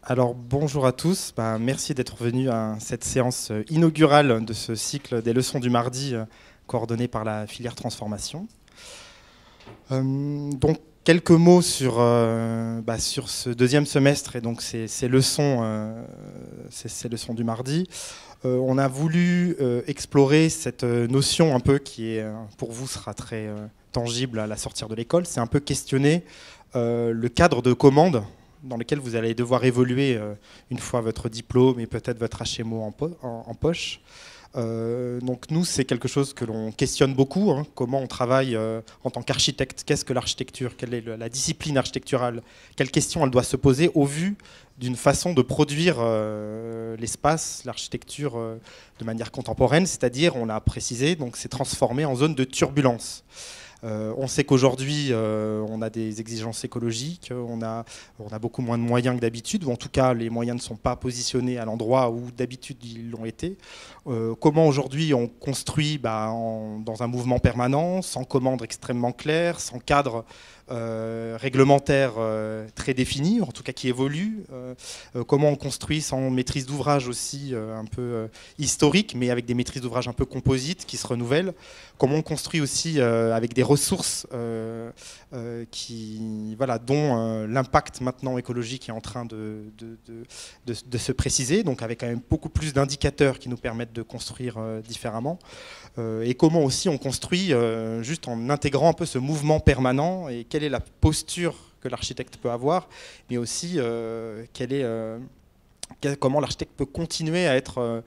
Alors bonjour à tous, merci d'être venus à cette séance inaugurale de ce cycle des leçons du mardi coordonné par la filière transformation. Donc quelques mots sur ce deuxième semestre et donc ces leçons du mardi. On a voulu explorer cette notion un peu qui est, pour vous sera très tangible à la sortie de l'école, c'est un peu questionner le cadre de commande dans lequel vous allez devoir évoluer une fois votre diplôme et peut-être votre HMO en poche. Donc nous, c'est quelque chose que l'on questionne beaucoup, hein, comment on travaille en tant qu'architecte, qu'est-ce que l'architecture, quelle est la discipline architecturale, quelles questions elle doit se poser au vu d'une façon de produire l'espace, l'architecture de manière contemporaine, c'est-à-dire, on l'a précisé, donc c'est transformé en zone de turbulence. On sait qu'aujourd'hui, on a des exigences écologiques, on a beaucoup moins de moyens que d'habitude, ou en tout cas, les moyens ne sont pas positionnés à l'endroit où d'habitude ils l'ont été. Comment aujourd'hui on construit dans un mouvement permanent, sans commande extrêmement claire, sans cadre réglementaire très défini, en tout cas qui évolue. Comment on construit sans maîtrise d'ouvrage aussi un peu historique, mais avec des maîtrises d'ouvrage un peu composites qui se renouvellent. Comment on construit aussi avec des ressources dont l'impact maintenant écologique est en train de se préciser, donc avec quand même beaucoup plus d'indicateurs qui nous permettent de construire différemment. Et comment aussi on construit juste en intégrant un peu ce mouvement permanent et quelle est la posture que l'architecte peut avoir, mais aussi comment l'architecte peut continuer à être,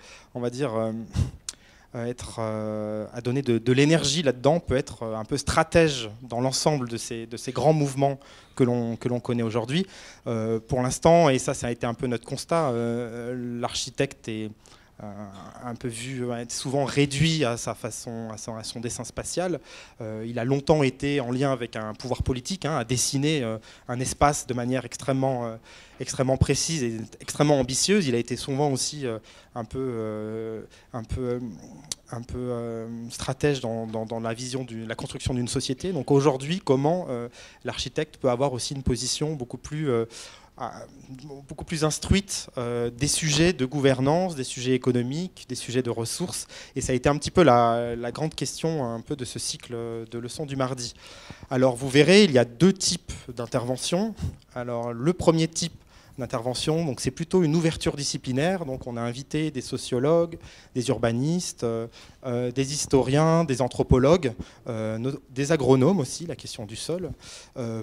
à donner de l'énergie là-dedans, peut être un peu stratège dans l'ensemble de ces grands mouvements que l'on connaît aujourd'hui. Pour l'instant, et ça a été un peu notre constat, l'architecte est un peu vu, être souvent réduit à son dessin spatial. Il a longtemps été en lien avec un pouvoir politique, à dessiner un espace de manière extrêmement précise et extrêmement ambitieuse. Il a été souvent aussi un peu stratège dans la vision de la construction d'une société. Donc aujourd'hui, comment l'architecte peut avoir aussi une position beaucoup plus instruite des sujets de gouvernance, des sujets économiques, des sujets de ressources. Et ça a été un petit peu la grande question un peu de ce cycle de leçons du mardi. Alors vous verrez, il y a deux types d'interventions. Alors le premier type d'intervention, donc c'est plutôt une ouverture disciplinaire. Donc on a invité des sociologues, des urbanistes, des historiens, des anthropologues, des agronomes aussi, la question du sol,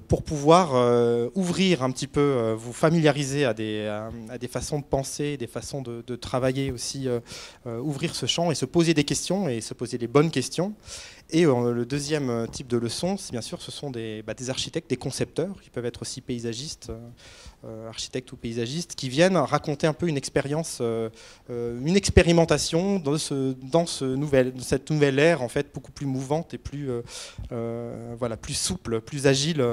pour pouvoir ouvrir un petit peu, vous familiariser à des façons de penser, des façons de travailler aussi, ouvrir ce champ et se poser des questions et se poser les bonnes questions. Et le deuxième type de leçon, bien sûr, ce sont des architectes, des concepteurs, qui peuvent être aussi paysagistes, architectes ou paysagistes, qui viennent raconter un peu une expérience, une expérimentation dans cette nouvelle ère, en fait, beaucoup plus mouvante et plus souple, plus agile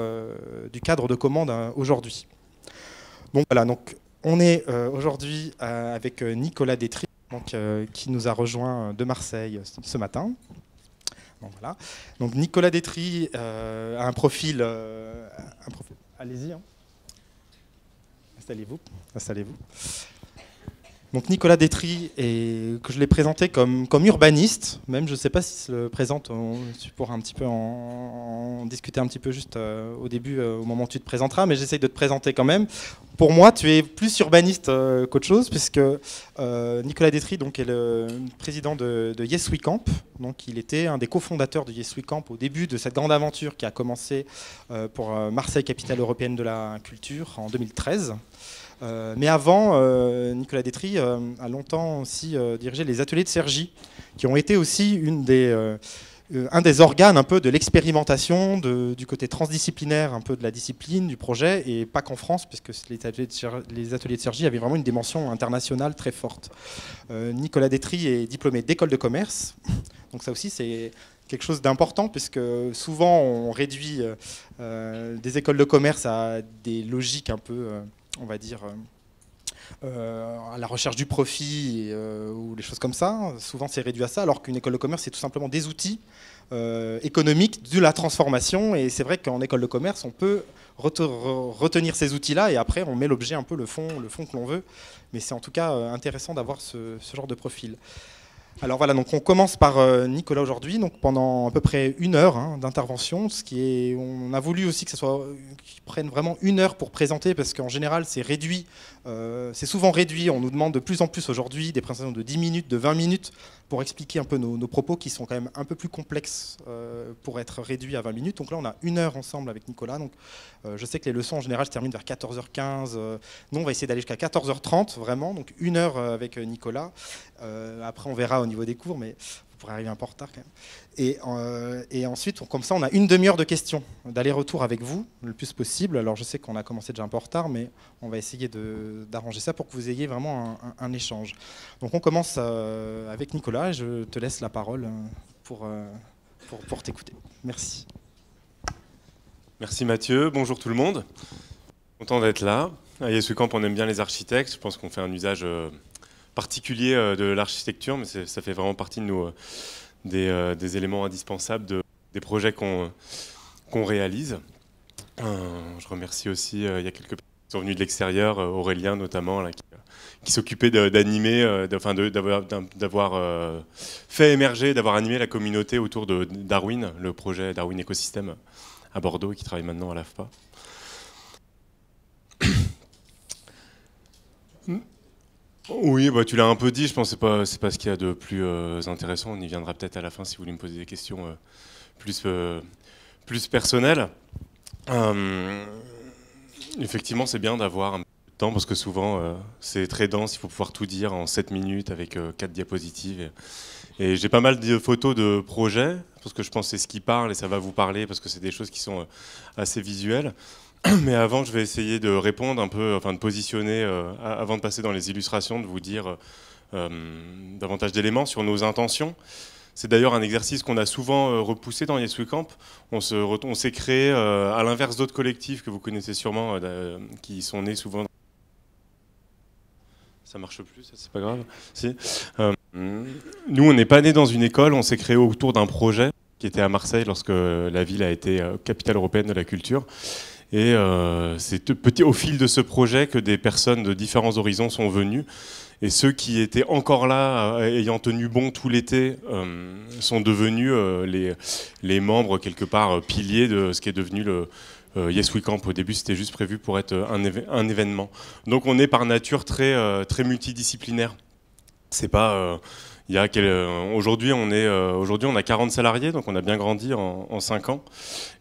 du cadre de commande aujourd'hui. Donc voilà, donc, on est aujourd'hui avec Nicolas Détry, qui nous a rejoint de Marseille ce matin. Donc Nicolas Détry a un profil. Allez-y. Installez-vous. Donc Nicolas Détry, que je l'ai présenté comme urbaniste, même je ne sais pas s'il se le présente, tu pourras un petit peu en discuter un petit peu juste au début, au moment où tu te présenteras, mais j'essaye de te présenter quand même. Pour moi, tu es plus urbaniste qu'autre chose, puisque Nicolas Détry donc, est le président de Yes We Camp. Donc, il était un des cofondateurs de Yes We Camp au début de cette grande aventure qui a commencé pour Marseille, capitale européenne de la culture, en 2013. Mais avant, Nicolas Détry a longtemps aussi dirigé les ateliers de Cergy, qui ont été aussi un des organes un peu de l'expérimentation du côté transdisciplinaire un peu de la discipline, du projet, et pas qu'en France, puisque les ateliers de Cergy avaient vraiment une dimension internationale très forte. Nicolas Détry est diplômé d'école de commerce, donc ça aussi c'est quelque chose d'important, puisque souvent on réduit des écoles de commerce à des logiques un peu, on va dire, à la recherche du profit ou des choses comme ça. Souvent, c'est réduit à ça, alors qu'une école de commerce, c'est tout simplement des outils économiques de la transformation. Et c'est vrai qu'en école de commerce, on peut retenir ces outils-là et après, on met l'objet un peu le fond que l'on veut. Mais c'est en tout cas intéressant d'avoir ce genre de profil. Alors voilà, donc on commence par Nicolas aujourd'hui, donc pendant à peu près 1 heure d'intervention, on a voulu aussi que ça soit, qu'ils prennent vraiment 1 heure pour présenter, parce qu'en général c'est réduit, c'est souvent réduit, on nous demande de plus en plus aujourd'hui des présentations de 10 minutes, de 20 minutes, pour expliquer un peu nos propos qui sont quand même un peu plus complexes pour être réduits à 20 minutes. Donc là on a 1 heure ensemble avec Nicolas, donc je sais que les leçons en général se terminent vers 14h15, nous on va essayer d'aller jusqu'à 14h30 vraiment, donc 1 heure avec Nicolas. Après on verra au niveau des cours, mais vous pourrez arriver un peu en retard quand même. Et ensuite, comme ça, on a 1 demi-heure de questions, d'aller-retour avec vous, le plus possible. Alors je sais qu'on a commencé déjà un peu en retard, mais on va essayer d'arranger ça pour que vous ayez vraiment un échange. Donc on commence avec Nicolas, et je te laisse la parole pour t'écouter. Merci. Merci Mathieu, bonjour tout le monde. Content d'être là. À YesWeCamp, on aime bien les architectes. Je pense qu'on fait un usage particulier de l'architecture, mais ça fait vraiment partie de des éléments indispensables des projets qu'on réalise. Je remercie aussi, il y a quelques personnes qui sont venues de l'extérieur, Aurélien notamment, là, qui s'occupait d'animer, d'avoir fait émerger, d'avoir animé la communauté autour de Darwin, le projet Darwin Écosystème à Bordeaux, qui travaille maintenant à l'AFPA. Oui, bah, tu l'as un peu dit, je pense que c'est pas ce qu'il y a de plus intéressant. On y viendra peut-être à la fin si vous voulez me poser des questions plus personnelles. Effectivement, c'est bien d'avoir un peu de temps parce que souvent c'est très dense, il faut pouvoir tout dire en 7 minutes avec 4 diapositives. Et j'ai pas mal de photos de projets parce que je pense que c'est ce qui parle et ça va vous parler parce que c'est des choses qui sont assez visuelles. Mais avant, je vais essayer de répondre un peu, enfin de positionner, avant de passer dans les illustrations, de vous dire davantage d'éléments sur nos intentions. C'est d'ailleurs un exercice qu'on a souvent repoussé dans YesWeCamp. On s'est créé, à l'inverse d'autres collectifs que vous connaissez sûrement, qui sont nés souvent... Ça marche plus, ça, c'est pas grave. Si. Nous, on n'est pas nés dans une école, on s'est créé autour d'un projet qui était à Marseille lorsque la ville a été capitale européenne de la culture. Et c'est au fil de ce projet que des personnes de différents horizons sont venues. Et ceux qui étaient encore là, ayant tenu bon tout l'été, sont devenus les membres, quelque part, piliers de ce qui est devenu le YesWeCamp. Au début, c'était juste prévu pour être un événement. Donc on est par nature très multidisciplinaire. C'est pas... aujourd'hui, on a 40 salariés, donc on a bien grandi en 5 ans,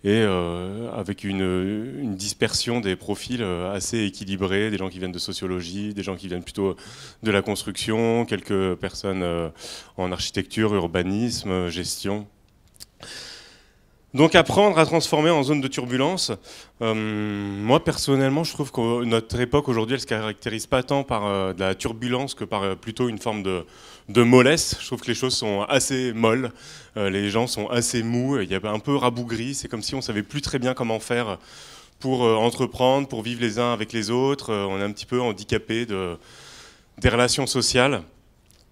et avec une dispersion des profils assez équilibrés, des gens qui viennent de sociologie, des gens qui viennent plutôt de la construction, quelques personnes en architecture, urbanisme, gestion. Donc apprendre à transformer en zone de turbulence, moi personnellement je trouve que notre époque aujourd'hui elle se caractérise pas tant par de la turbulence que par plutôt une forme de mollesse. Je trouve que les choses sont assez molles, les gens sont assez mous, il y a un peu rabougri, c'est comme si on savait plus très bien comment faire pour entreprendre, pour vivre les uns avec les autres, on est un petit peu handicapé des relations sociales.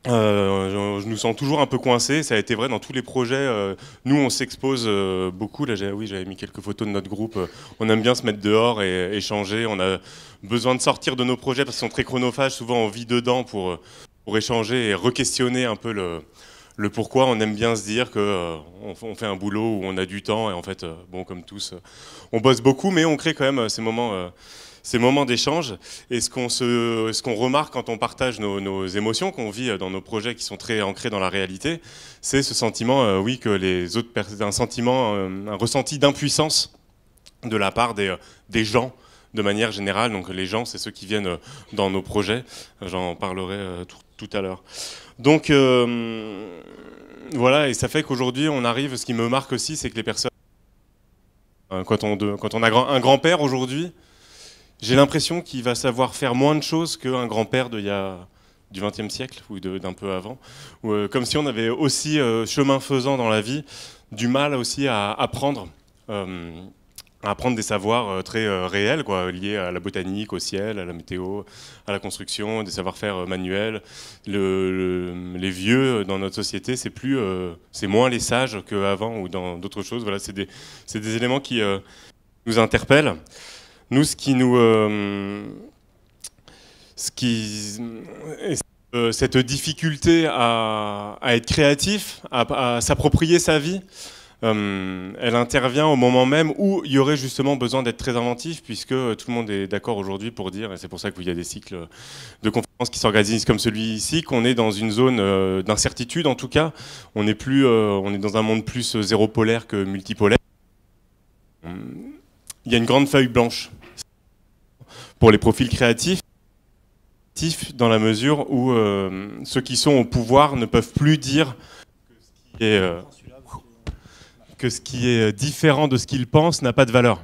Je nous sens toujours un peu coincés, ça a été vrai dans tous les projets. Nous, on s'expose beaucoup. Là, j'avais mis quelques photos de notre groupe. On aime bien se mettre dehors et échanger. On a besoin de sortir de nos projets parce qu'ils sont très chronophages. Souvent, on vit dedans pour échanger et re-questionner un peu le pourquoi. On aime bien se dire qu'on fait un boulot où on a du temps et en fait, bon, comme tous, on bosse beaucoup, mais on crée quand même ces moments d'échange. Et ce qu'on remarque quand on partage nos émotions qu'on vit dans nos projets qui sont très ancrés dans la réalité, c'est ce sentiment, oui, que les autres un ressenti d'impuissance de la part des gens de manière générale. Donc les gens, c'est ceux qui viennent dans nos projets. J'en parlerai tout à l'heure. Donc voilà, et ça fait qu'aujourd'hui, on arrive. Ce qui me marque aussi, c'est que les personnes, quand on a un grand-père aujourd'hui, j'ai l'impression qu'il va savoir faire moins de choses qu'un grand-père du XXe siècle ou d'un peu avant. Comme si on avait aussi, chemin faisant dans la vie, du mal aussi à apprendre à apprendre des savoirs très réels, quoi, liés à la botanique, au ciel, à la météo, à la construction, des savoir-faire manuels. Les vieux dans notre société, c'est moins les sages qu'avant ou dans d'autres choses. Voilà, c'est des éléments qui nous interpellent. Nous, cette difficulté à être créatif, à s'approprier sa vie, elle intervient au moment même où il y aurait justement besoin d'être très inventif, puisque tout le monde est d'accord aujourd'hui pour dire, et c'est pour ça qu'il y a des cycles de conférences qui s'organisent comme celui-ci, qu'on est dans une zone d'incertitude. En tout cas, on est dans un monde plus zéro polaire que multipolaire. Il y a une grande feuille blanche pour les profils créatifs, dans la mesure où ceux qui sont au pouvoir ne peuvent plus dire que ce qui est différent de ce qu'ils pensent n'a pas de valeur.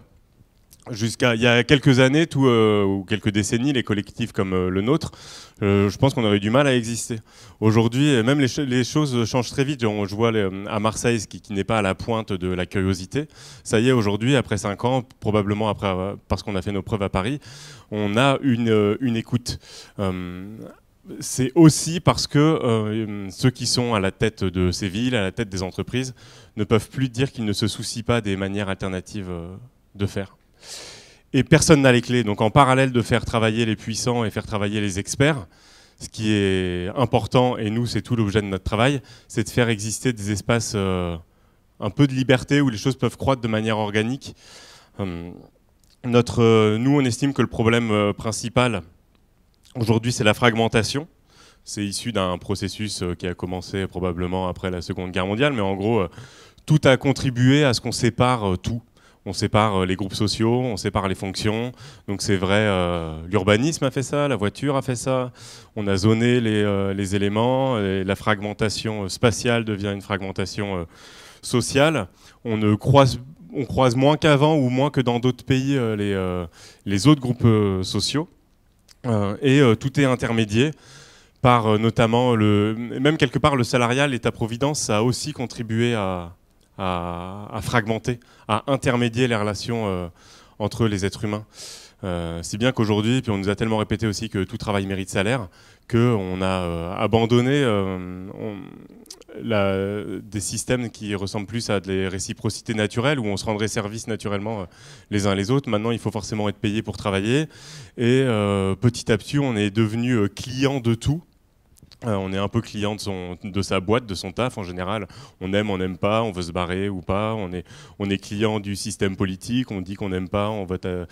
Jusqu'à il y a quelques années, ou quelques décennies, les collectifs comme le nôtre, je pense qu'on aurait eu du mal à exister. Aujourd'hui, même les choses changent très vite. Je vois à Marseille, qui n'est pas à la pointe de la curiosité. Ça y est, aujourd'hui, après 5 ans, probablement parce qu'on a fait nos preuves à Paris, on a une écoute. C'est aussi parce que ceux qui sont à la tête de ces villes, à la tête des entreprises, ne peuvent plus dire qu'ils ne se soucient pas des manières alternatives de faire. Et personne n'a les clés. Donc en parallèle de faire travailler les puissants et faire travailler les experts, ce qui est important, et nous c'est tout l'objet de notre travail, c'est de faire exister des espaces un peu de liberté où les choses peuvent croître de manière organique. Nous on estime que le problème principal aujourd'hui c'est la fragmentation. C'est issu d'un processus qui a commencé probablement après la Seconde Guerre mondiale, mais en gros tout a contribué à ce qu'on sépare tout. On sépare les groupes sociaux, on sépare les fonctions. Donc c'est vrai, l'urbanisme a fait ça, la voiture a fait ça. On a zoné les éléments. Et la fragmentation spatiale devient une fragmentation sociale. On croise moins qu'avant ou moins que dans d'autres pays les autres groupes sociaux. Et tout est intermédié par notamment, même quelque part le salariat, l'État-providence, ça a aussi contribué à fragmenter, à intermédier les relations entre les êtres humains. Si bien qu'aujourd'hui, puis on nous a tellement répété aussi que tout travail mérite salaire, qu'on a abandonné des systèmes qui ressemblent plus à des réciprocités naturelles, où on se rendrait service naturellement les uns les autres. Maintenant, il faut forcément être payé pour travailler. Et petit à petit, on est devenu client de tout. On est un peu client de sa boîte, de son taf en général. On n'aime pas, on veut se barrer ou pas. On est client du système politique, on dit qu'on n'aime pas, on vote à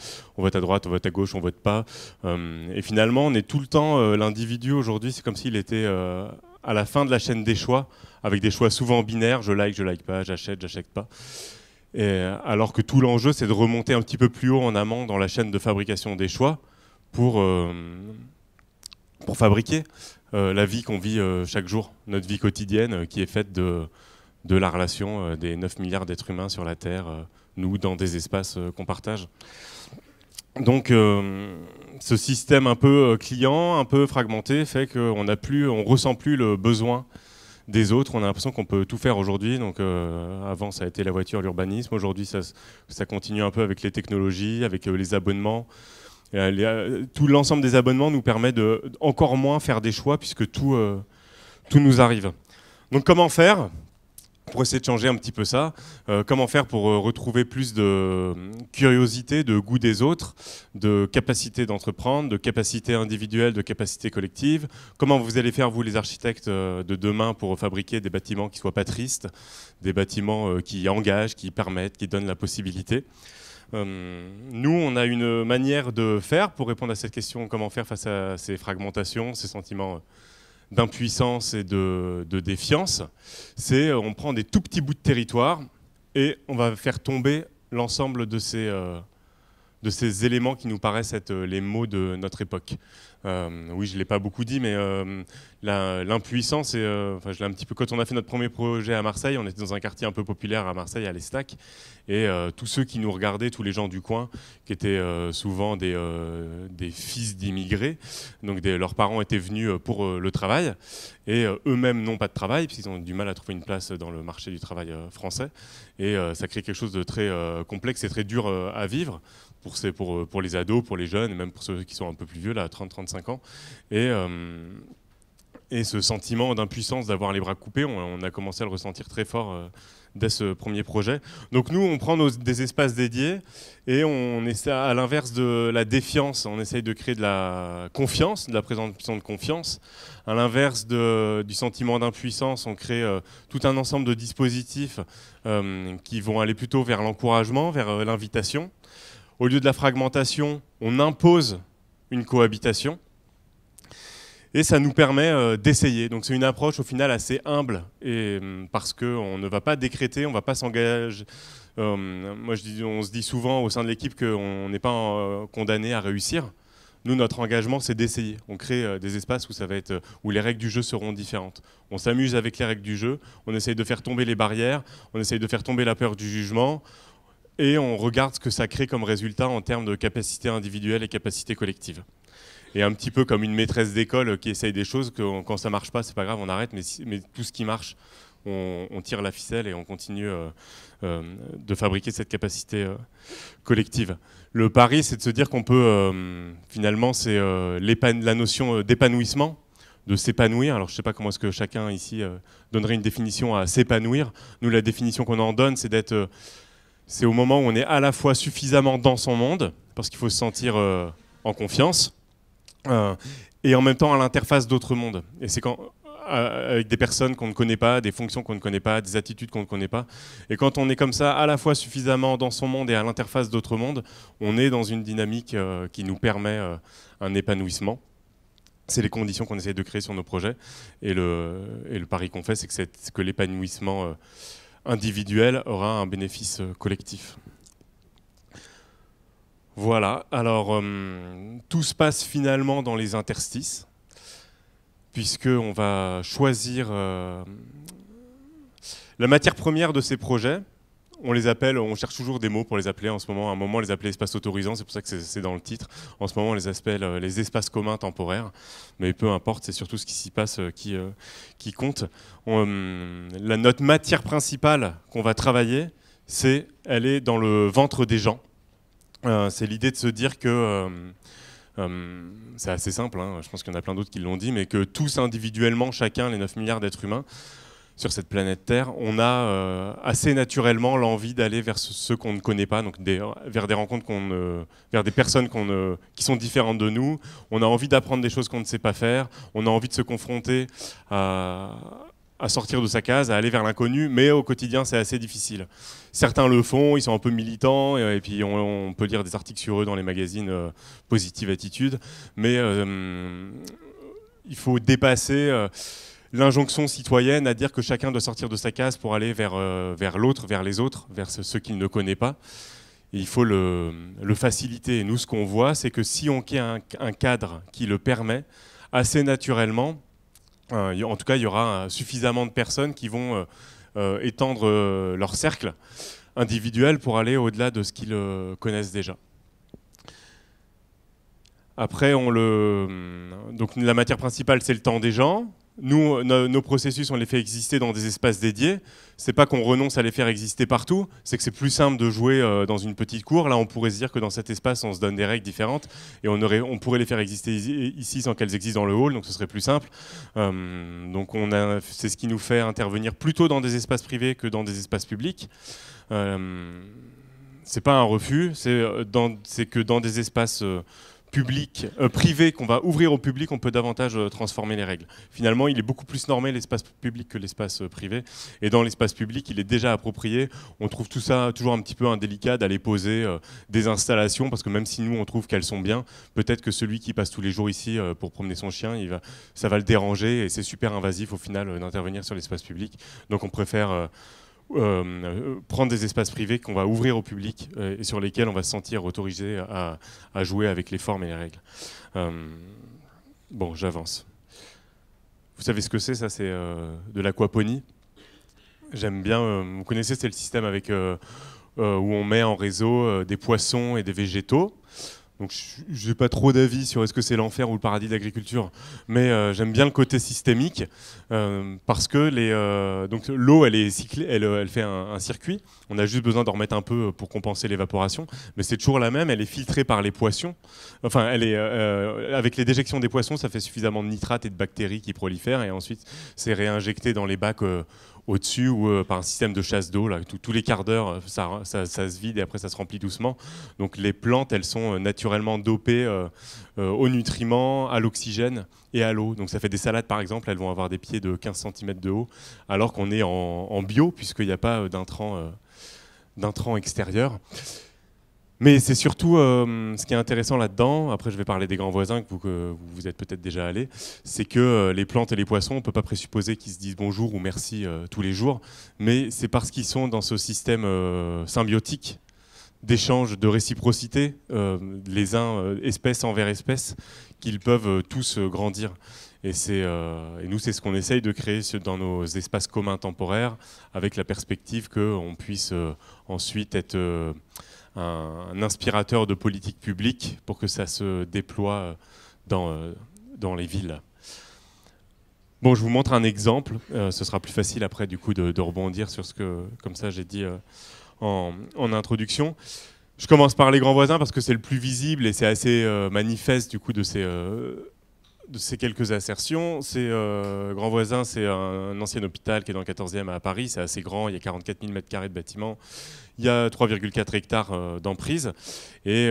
droite, on vote à gauche, on vote pas. Et finalement, on est tout le temps, l'individu aujourd'hui, c'est comme s'il était à la fin de la chaîne des choix, avec des choix souvent binaires, je like pas, j'achète pas. Alors que tout l'enjeu, c'est de remonter un petit peu plus haut en amont dans la chaîne de fabrication des choix pour fabriquer la vie qu'on vit chaque jour, notre vie quotidienne qui est faite de la relation des 9 milliards d'êtres humains sur la Terre, nous, dans des espaces qu'on partage. Donc ce système un peu client, un peu fragmenté, fait qu'on ressent plus le besoin des autres. On a l'impression qu'on peut tout faire aujourd'hui. Donc avant, ça a été la voiture, l'urbanisme. Aujourd'hui, ça continue un peu avec les technologies, avec les abonnements. Tout l'ensemble des abonnements nous permet de encore moins faire des choix puisque tout nous arrive. Donc comment faire pour essayer de changer un petit peu ça? Comment faire pour retrouver plus de curiosité, de goût des autres, de capacité d'entreprendre, de capacité individuelle, de capacité collective? Comment vous allez faire, vous les architectes de demain, pour fabriquer des bâtiments qui ne soient pas tristes, des bâtiments qui engagent, qui permettent, qui donnent la possibilité? Nous, on a une manière de faire pour répondre à cette question, comment faire face à ces fragmentations, ces sentiments d'impuissance et de défiance. C'est on prend des tout petits bouts de territoire et on va faire tomber l'ensemble de ces éléments qui nous paraissent être les maux de notre époque. Oui, je ne l'ai pas beaucoup dit, mais l'impuissance, enfin, je l'ai un petit peu. Quand on a fait notre premier projet à Marseille, on était dans un quartier un peu populaire à Marseille, à l'Estac, et tous ceux qui nous regardaient, tous les gens du coin, qui étaient souvent des fils d'immigrés, donc leurs parents étaient venus pour le travail, et eux-mêmes n'ont pas de travail, puisqu'ils ont du mal à trouver une place dans le marché du travail français, et ça crée quelque chose de très complexe et très dur à vivre. Pour les ados, pour les jeunes, et même pour ceux qui sont un peu plus vieux, là, 30-35 ans. Et ce sentiment d'impuissance, d'avoir les bras coupés, on a commencé à le ressentir très fort dès ce premier projet. Donc nous, on prend des espaces dédiés et on essaie, à l'inverse de la défiance, on essaye de créer de la confiance, de la présomption de confiance. À l'inverse du sentiment d'impuissance, on crée tout un ensemble de dispositifs qui vont aller plutôt vers l'encouragement, vers l'invitation. Au lieu de la fragmentation, on impose une cohabitation et ça nous permet d'essayer. Donc c'est une approche au final assez humble et, parce qu'on ne va pas décréter, on ne va pas s'engager. Moi on se dit souvent au sein de l'équipe qu'on n'est pas condamné à réussir. Nous, notre engagement, c'est d'essayer. On crée des espaces où les règles du jeu seront différentes. On s'amuse avec les règles du jeu, on essaye de faire tomber les barrières, on essaye de faire tomber la peur du jugement, et on regarde ce que ça crée comme résultat en termes de capacité individuelle et capacité collective. Et un petit peu comme une maîtresse d'école qui essaye des choses, quand ça ne marche pas, c'est pas grave, on arrête, mais tout ce qui marche, on tire la ficelle et on continue de fabriquer cette capacité collective. Le pari, c'est de se dire qu'on peut, finalement, c'est la notion d'épanouissement, de s'épanouir. Alors je ne sais pas comment est-ce que chacun ici donnerait une définition à s'épanouir. Nous, la définition qu'on en donne, c'est au moment où on est à la fois suffisamment dans son monde, parce qu'il faut se sentir en confiance, et en même temps à l'interface d'autres mondes. Et c'est avec des personnes qu'on ne connaît pas, des fonctions qu'on ne connaît pas, des attitudes qu'on ne connaît pas. Et quand on est comme ça, à la fois suffisamment dans son monde et à l'interface d'autres mondes, on est dans une dynamique qui nous permet un épanouissement. C'est les conditions qu'on essaie de créer sur nos projets. Et le pari qu'on fait, c'est que l'épanouissement individuel aura un bénéfice collectif. Voilà, alors tout se passe finalement dans les interstices, puisqu'on va choisir la matière première de ces projets. On cherche toujours des mots pour les appeler en ce moment. À un moment, on les appelait espaces autorisants, c'est pour ça que c'est dans le titre. En ce moment, on les appelle les espaces communs temporaires. Mais peu importe, c'est surtout ce qui s'y passe qui compte. Notre matière principale qu'on va travailler, elle est dans le ventre des gens. C'est l'idée de se dire que, c'est assez simple, hein, je pense qu'il y en a plein d'autres qui l'ont dit, mais que tous individuellement, chacun, les 9 milliards d'êtres humains, sur cette planète Terre, on a assez naturellement l'envie d'aller vers ceux qu'on ne connaît pas, donc vers des rencontres vers des personnes qui sont différentes de nous. On a envie d'apprendre des choses qu'on ne sait pas faire. On a envie de se confronter à sortir de sa case, à aller vers l'inconnu, mais au quotidien, c'est assez difficile. Certains le font, ils sont un peu militants, et puis on peut lire des articles sur eux dans les magazines Positive Attitude, mais il faut dépasser l'injonction citoyenne à dire que chacun doit sortir de sa case pour aller vers l'autre, vers les autres, vers ceux qu'il ne connaît pas. Et il faut le faciliter. Et nous, ce qu'on voit, c'est que si on crée un cadre qui le permet, assez naturellement, en tout cas, il y aura suffisamment de personnes qui vont étendre leur cercle individuel pour aller au-delà de ce qu'ils connaissent déjà. Après, donc la matière principale, c'est le temps des gens. Nous, nos processus, on les fait exister dans des espaces dédiés. C'est pas qu'on renonce à les faire exister partout, c'est que c'est plus simple de jouer dans une petite cour. Là, on pourrait se dire que dans cet espace, on se donne des règles différentes et on pourrait les faire exister ici sans qu'elles existent dans le hall, donc ce serait plus simple. Donc c'est ce qui nous fait intervenir plutôt dans des espaces privés que dans des espaces publics. C'est pas un refus, c'est que dans des espaces privés qu'on va ouvrir au public, on peut davantage transformer les règles. Finalement, il est beaucoup plus normé l'espace public que l'espace privé. Et dans l'espace public, il est déjà approprié. On trouve tout ça toujours un petit peu indélicat d'aller poser des installations, parce que même si nous, on trouve qu'elles sont bien, peut-être que celui qui passe tous les jours ici pour promener son chien, ça va le déranger et c'est super invasif au final d'intervenir sur l'espace public. Donc on préfère prendre des espaces privés qu'on va ouvrir au public et sur lesquels on va se sentir autorisé à jouer avec les formes et les règles. Bon, j'avance. Vous savez ce que c'est, ça? C'est de l'aquaponie. J'aime bien, vous connaissez, c'est le système avec, où on met en réseau des poissons et des végétaux. Donc je n'ai pas trop d'avis sur est-ce que c'est l'enfer ou le paradis de l'agriculture, mais j'aime bien le côté systémique parce que donc l'eau, elle est cyclée, elle fait un circuit. On a juste besoin d'en remettre un peu pour compenser l'évaporation, mais c'est toujours la même. Elle est filtrée par les poissons. Enfin, avec les déjections des poissons, ça fait suffisamment de nitrates et de bactéries qui prolifèrent, et ensuite c'est réinjecté dans les bacs au-dessus ou par un système de chasse d'eau. Tous les quarts d'heure, ça se vide et après ça se remplit doucement. Donc les plantes, elles sont naturellement dopées aux nutriments, à l'oxygène et à l'eau. Donc ça fait des salades, par exemple, elles vont avoir des pieds de 15 cm de haut, alors qu'on est en bio, puisqu'il n'y a pas d'intrants extérieurs. Mais c'est surtout ce qui est intéressant là-dedans, après je vais parler des grands voisins que vous êtes peut-être déjà allés, c'est que les plantes et les poissons, on ne peut pas présupposer qu'ils se disent bonjour ou merci tous les jours, mais c'est parce qu'ils sont dans ce système symbiotique d'échange, de réciprocité, les uns espèce envers espèce, qu'ils peuvent tous grandir. Et nous, c'est ce qu'on essaye de créer dans nos espaces communs temporaires, avec la perspective qu'on puisse ensuite être un inspirateur de politique publique pour que ça se déploie dans les villes. Bon, je vous montre un exemple. Ce sera plus facile après du coup de rebondir sur ce que, comme ça, j'ai dit en introduction. Je commence par les grands voisins parce que c'est le plus visible et c'est assez manifeste du coup de ces quelques assertions. Grand Voisin, c'est un ancien hôpital qui est dans le 14e à Paris. C'est assez grand, il y a 44 000 m² de bâtiments. Il y a 3,4 hectares d'emprise. Et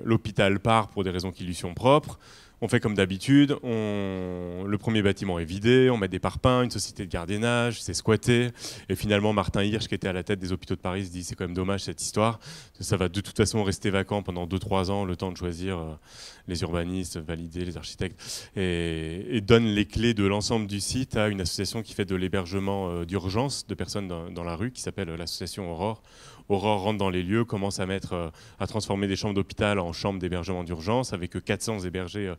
l'hôpital part pour des raisons qui lui sont propres. On fait comme d'habitude, le premier bâtiment est vidé, on met des parpaings, une société de gardiennage, c'est squatté. Et finalement, Martin Hirsch, qui était à la tête des hôpitaux de Paris, se dit c'est quand même dommage cette histoire. Ça va de toute façon rester vacant pendant 2-3 ans, le temps de choisir les urbanistes, valider les architectes, et donne les clés de l'ensemble du site à une association qui fait de l'hébergement d'urgence de personnes dans la rue, qui s'appelle l'association Aurore. Aurore rentre dans les lieux, commence à transformer des chambres d'hôpital en chambres d'hébergement d'urgence, avec 400 hébergés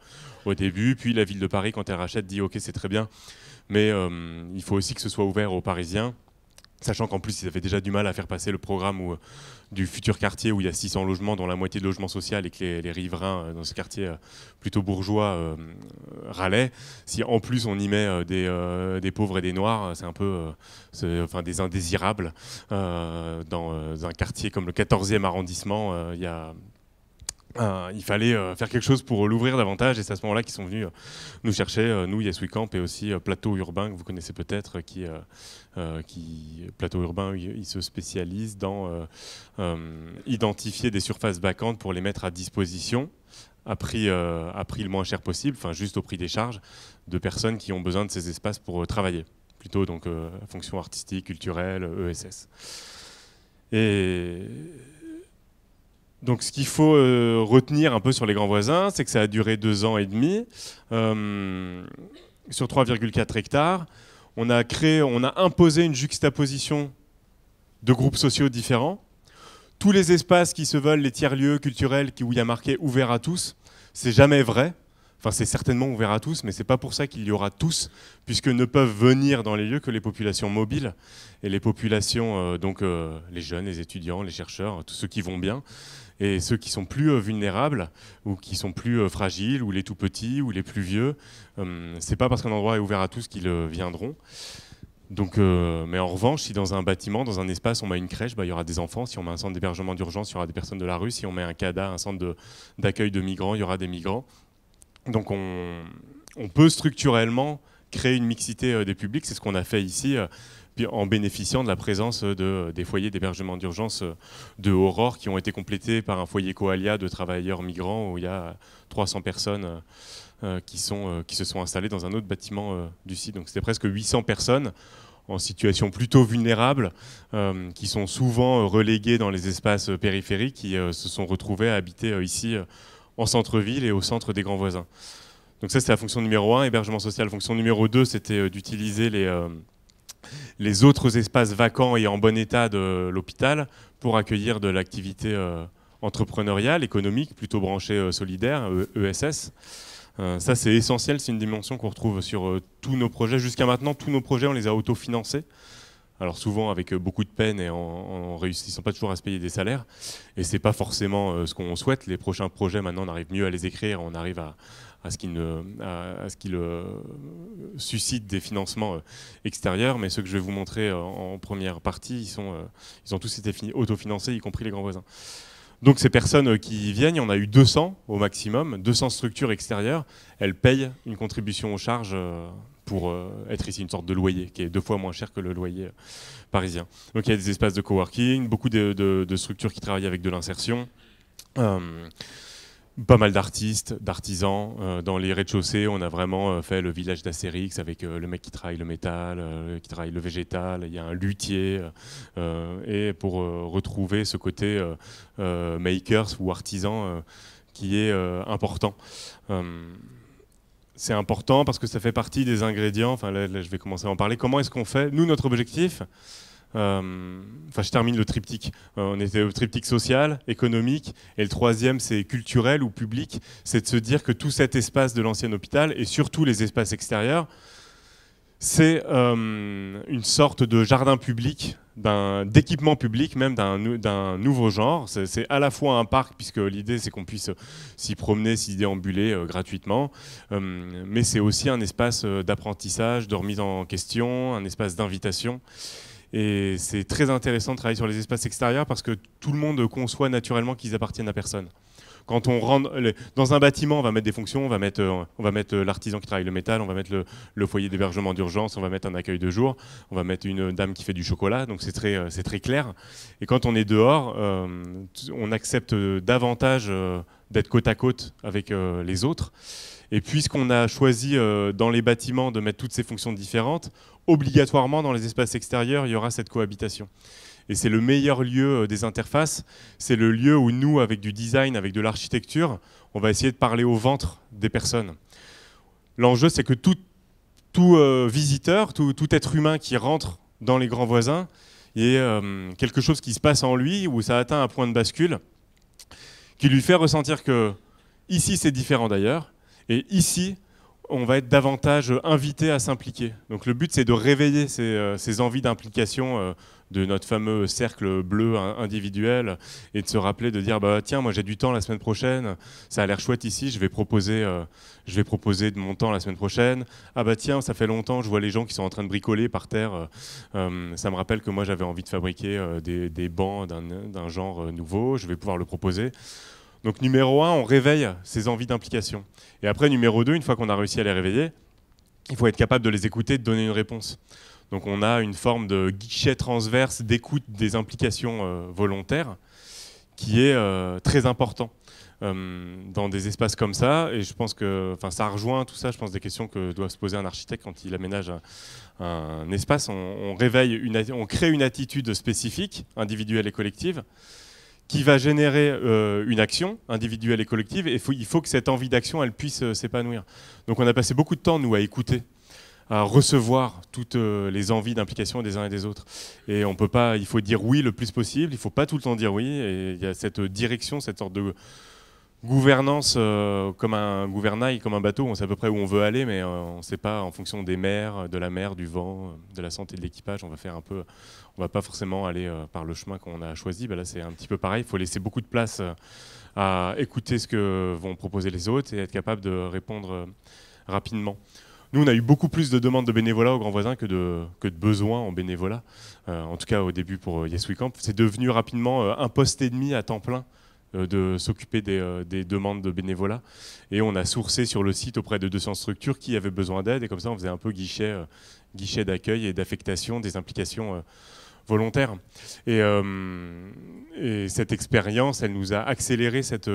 au début. Puis la ville de Paris, quand elle rachète, dit « Ok, c'est très bien, mais il faut aussi que ce soit ouvert aux Parisiens ». Sachant qu'en plus, ils avaient déjà du mal à faire passer le programme du futur quartier où il y a 600 logements, dont la moitié de logements sociaux, et que les riverains dans ce quartier plutôt bourgeois râlaient. Si en plus on y met des pauvres et des noirs, c'est un peu des indésirables. Dans un quartier comme le 14e arrondissement, il fallait faire quelque chose pour l'ouvrir davantage, et c'est à ce moment-là qu'ils sont venus nous chercher, nous, Yes We Camp, et aussi Plateau Urbain, que vous connaissez peut-être, Plateau Urbain, il se spécialise dans identifier des surfaces vacantes pour les mettre à disposition à prix le moins cher possible, enfin juste au prix des charges, de personnes qui ont besoin de ces espaces pour travailler, plutôt donc fonction artistique, culturelle, ESS. Et donc ce qu'il faut retenir un peu sur les grands voisins, c'est que ça a duré 2 ans et demi, sur 3,4 hectares. On a imposé une juxtaposition de groupes sociaux différents. Tous les espaces qui se veulent les tiers-lieux culturels où il y a marqué « ouvert à tous », c'est jamais vrai. Enfin, c'est certainement ouvert à tous, mais c'est pas pour ça qu'il y aura tous, puisque ne peuvent venir dans les lieux que les populations mobiles. Et les populations, les jeunes, les étudiants, les chercheurs, tous ceux qui vont bien. Et ceux qui sont plus vulnérables, ou qui sont plus fragiles, ou les tout petits, ou les plus vieux, c'est pas parce qu'un endroit est ouvert à tous qu'ils viendront. Donc, mais en revanche, si dans un bâtiment, dans un espace, on met une crèche, il y aura des enfants. Si on met un centre d'hébergement d'urgence, il y aura des personnes de la rue. Si on met un CADA, un centre d'accueil de migrants, il y aura des migrants. Donc on peut structurellement créer une mixité des publics. C'est ce qu'on a fait ici, en bénéficiant de la présence des foyers d'hébergement d'urgence de Aurore, qui ont été complétés par un foyer Coalia de travailleurs migrants, où il y a 300 personnes qui se sont installées dans un autre bâtiment du site. Donc c'était presque 800 personnes en situation plutôt vulnérable, qui sont souvent reléguées dans les espaces périphériques, qui se sont retrouvées à habiter ici en centre-ville et au centre des grands voisins. Donc ça, c'est la fonction numéro 1, hébergement social. Fonction numéro 2, c'était d'utiliser les autres espaces vacants et en bon état de l'hôpital pour accueillir de l'activité entrepreneuriale, économique, plutôt branchée solidaire, ESS. Ça, c'est essentiel, c'est une dimension qu'on retrouve sur tous nos projets. Jusqu'à maintenant, tous nos projets, on les a autofinancés. Alors souvent avec beaucoup de peine et en réussissant pas toujours à se payer des salaires. Et c'est pas forcément ce qu'on souhaite. Les prochains projets, maintenant, on arrive mieux à les écrire, on arrive à ce qu'ils suscitent des financements extérieurs. Mais ceux que je vais vous montrer en première partie, ils ont tous été autofinancés, y compris les grands voisins. Donc ces personnes qui viennent, on a eu 200 au maximum, 200 structures extérieures, elles payent une contribution aux charges pour être ici, une sorte de loyer qui est 2 fois moins cher que le loyer parisien. Donc il y a des espaces de coworking, beaucoup de structures qui travaillent avec de l'insertion, pas mal d'artistes, d'artisans. Dans les rez-de-chaussée, on a vraiment fait le village d'Astérix avec le mec qui travaille le métal, qui travaille le végétal, il y a un luthier, et pour retrouver ce côté makers ou artisan qui est important. C'est important parce que ça fait partie des ingrédients, enfin là, je vais commencer à en parler. Comment est-ce qu'on fait? Nous, notre objectif, je termine le triptyque. On était au triptyque social, économique, et le troisième, c'est culturel ou public. C'est de se dire que tout cet espace de l'ancien hôpital, et surtout les espaces extérieurs, c'est une sorte de jardin public, d'équipement public, même d'un nouveau genre. C'est à la fois un parc, puisque l'idée c'est qu'on puisse s'y promener, s'y déambuler gratuitement, mais c'est aussi un espace d'apprentissage, de remise en question, un espace d'invitation. Et c'est très intéressant de travailler sur les espaces extérieurs parce que tout le monde conçoit naturellement qu'ils appartiennent à personne. Quand on rentre dans un bâtiment, on va mettre des fonctions, on va mettre l'artisan qui travaille le métal, on va mettre le foyer d'hébergement d'urgence, on va mettre un accueil de jour, on va mettre une dame qui fait du chocolat, donc c'est très clair. Et quand on est dehors, on accepte davantage d'être côte à côte avec les autres. Et puisqu'on a choisi dans les bâtiments de mettre toutes ces fonctions différentes, obligatoirement dans les espaces extérieurs, il y aura cette cohabitation. Et c'est le meilleur lieu des interfaces. C'est le lieu où nous, avec du design, avec de l'architecture, on va essayer de parler au ventre des personnes. L'enjeu, c'est que tout visiteur, tout être humain qui rentre dans les grands voisins, il y ait quelque chose qui se passe en lui, où ça atteint un point de bascule, qui lui fait ressentir que ici, c'est différent d'ailleurs, et ici, on va être davantage invité à s'impliquer. Donc le but, c'est de réveiller ces envies d'implication de notre fameux cercle bleu individuel et de se rappeler, de dire bah, tiens, moi j'ai du temps la semaine prochaine, ça a l'air chouette ici, je vais proposer de mon temps la semaine prochaine. Ah bah tiens, ça fait longtemps, je vois les gens qui sont en train de bricoler par terre. Ça me rappelle que moi j'avais envie de fabriquer des bancs d'un genre nouveau, je vais pouvoir le proposer. Donc numéro 1, on réveille ces envies d'implication. Et après, numéro 2, une fois qu'on a réussi à les réveiller, il faut être capable de les écouter, de donner une réponse. Donc on a une forme de guichet transverse d'écoute des implications volontaires qui est très important dans des espaces comme ça. Et je pense que ça rejoint tout ça, je pense, des questions que doit se poser un architecte quand il aménage un espace. On crée une attitude spécifique, individuelle et collective, qui va générer une action individuelle et collective, et il faut que cette envie d'action, elle puisse s'épanouir. Donc on a passé beaucoup de temps, nous, à écouter, à recevoir toutes les envies d'implication des uns et des autres. Et on peut pas, il faut dire oui le plus possible, il ne faut pas tout le temps dire oui, et il y a cette direction, cette sorte de gouvernance comme un gouvernail, comme un bateau, on sait à peu près où on veut aller, mais on ne sait pas en fonction des mers, de la mer, du vent, de la santé de l'équipage, on va pas forcément aller par le chemin qu'on a choisi. Là c'est un petit peu pareil, il faut laisser beaucoup de place à écouter ce que vont proposer les autres et être capable de répondre rapidement. Nous, on a eu beaucoup plus de demandes de bénévolat aux grands voisins que de besoins en bénévolat. En tout cas, au début pour Yes We Camp, c'est devenu rapidement un poste et demi à temps plein de s'occuper des demandes de bénévolat. Et on a sourcé sur le site auprès de 200 structures qui avaient besoin d'aide. Et comme ça, on faisait un peu guichet d'accueil et d'affectation des implications volontaires. Et cette expérience, elle nous a accéléré cette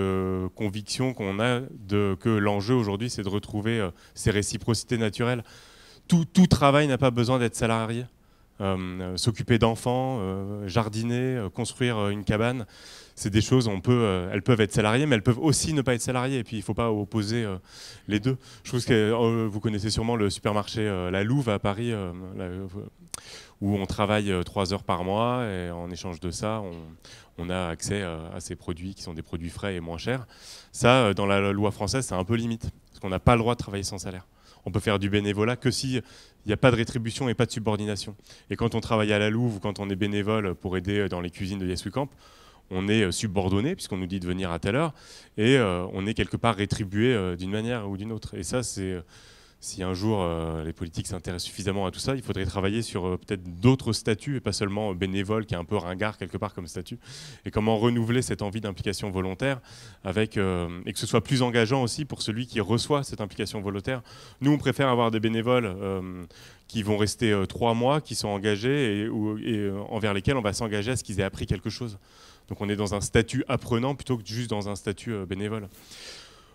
conviction qu'on a que l'enjeu aujourd'hui, c'est de retrouver ces réciprocités naturelles. Tout travail n'a pas besoin d'être salarié. S'occuper d'enfants, jardiner, construire une cabane, c'est des choses, elles peuvent être salariées, mais elles peuvent aussi ne pas être salariées. Et puis, il ne faut pas opposer les deux. Je trouve que vous connaissez sûrement le supermarché La Louve à Paris, où on travaille 3 heures par mois et en échange de ça, on a accès à ces produits qui sont des produits frais et moins chers. Ça, dans la loi française, c'est un peu limite, parce qu'on n'a pas le droit de travailler sans salaire. On peut faire du bénévolat que s'il n'y a pas de rétribution et pas de subordination. Et quand on travaille à la Louve ou quand on est bénévole pour aider dans les cuisines de Yes We Camp, on est subordonné puisqu'on nous dit de venir à telle heure et on est quelque part rétribué d'une manière ou d'une autre. Et ça, c'est si un jour les politiques s'intéressent suffisamment à tout ça, il faudrait travailler sur peut-être d'autres statuts et pas seulement bénévole qui est un peu ringard quelque part comme statut. Et comment renouveler cette envie d'implication volontaire avec, et que ce soit plus engageant aussi pour celui qui reçoit cette implication volontaire. Nous, on préfère avoir des bénévoles qui vont rester 3 mois, qui sont engagés et envers lesquels on va s'engager à ce qu'ils aient appris quelque chose. Donc on est dans un statut apprenant plutôt que juste dans un statut bénévole.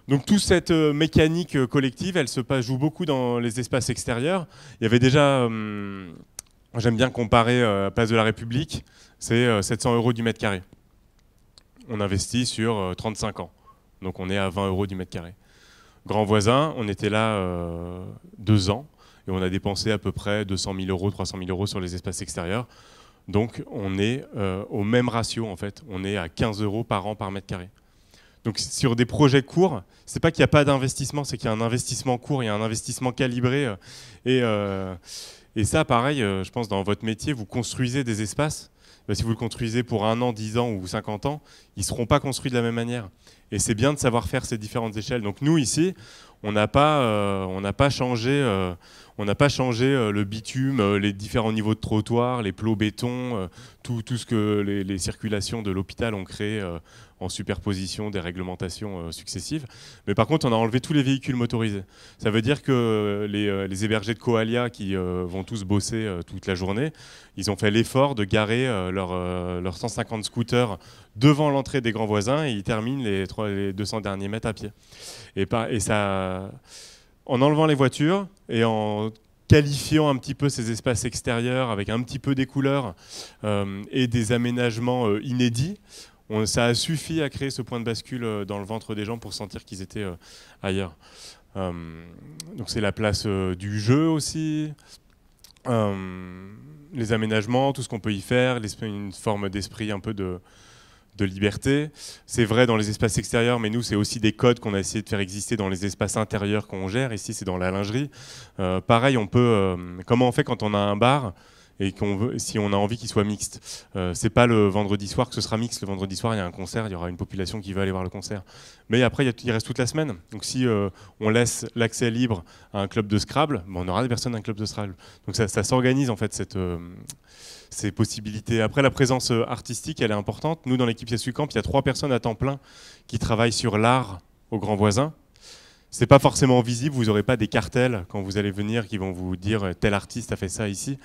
Donc toute cette mécanique collective, elle se joue beaucoup dans les espaces extérieurs. Il y avait déjà, j'aime bien comparer Place de la République, c'est 700 € du mètre carré. On investit sur 35 ans, donc on est à 20 € du mètre carré. Grand Voisin, on était là 2 ans et on a dépensé à peu près 200 000 €, 300 000 € sur les espaces extérieurs. Donc on est au même ratio en fait, on est à 15 € par an par mètre carré. Donc sur des projets courts, c'est pas qu'il n'y a pas d'investissement, c'est qu'il y a un investissement court, il y a un investissement calibré. Et ça, pareil, je pense dans votre métier, vous construisez des espaces. Si vous le construisez pour 1 an, 10 ans ou 50 ans, ils ne seront pas construits de la même manière. Et c'est bien de savoir faire ces différentes échelles. Donc nous, ici, on n'a pas changé le bitume, les différents niveaux de trottoir, les plots béton, tout ce que les circulations de l'hôpital ont créé en superposition des réglementations successives. Mais par contre, on a enlevé tous les véhicules motorisés. Ça veut dire que les hébergés de Coalia qui vont tous bosser toute la journée, ils ont fait l'effort de garer leurs 150 scooters devant l'entrée des Grands Voisins et ils terminent les 200 derniers mètres à pied. Et ça, en enlevant les voitures et en qualifiant un petit peu ces espaces extérieurs avec un petit peu des couleurs et des aménagements inédits, ça a suffi à créer ce point de bascule dans le ventre des gens pour sentir qu'ils étaient ailleurs. Donc c'est la place du jeu aussi, les aménagements, tout ce qu'on peut y faire, une forme d'esprit un peu de liberté. C'est vrai dans les espaces extérieurs, mais nous, c'est aussi des codes qu'on a essayé de faire exister dans les espaces intérieurs qu'on gère. Ici, c'est dans la lingerie. Pareil, comment on fait quand on a un bar et si on a envie qu'il soit mixte. C'est pas le vendredi soir que ce sera mixte. Le vendredi soir, il y a un concert, il y aura une population qui va aller voir le concert. Mais après, il reste toute la semaine. Donc si on laisse l'accès libre à un club de Scrabble, on aura des personnes d'un club de Scrabble. Donc ça s'organise en fait, ces possibilités. Après, la présence artistique, elle est importante. Nous, dans l'équipe Yes We Camp, il y a 3 personnes à temps plein qui travaillent sur l'art aux Grands Voisins. C'est pas forcément visible, vous n'aurez pas des cartels quand vous allez venir qui vont vous dire tel artiste a fait ça ici.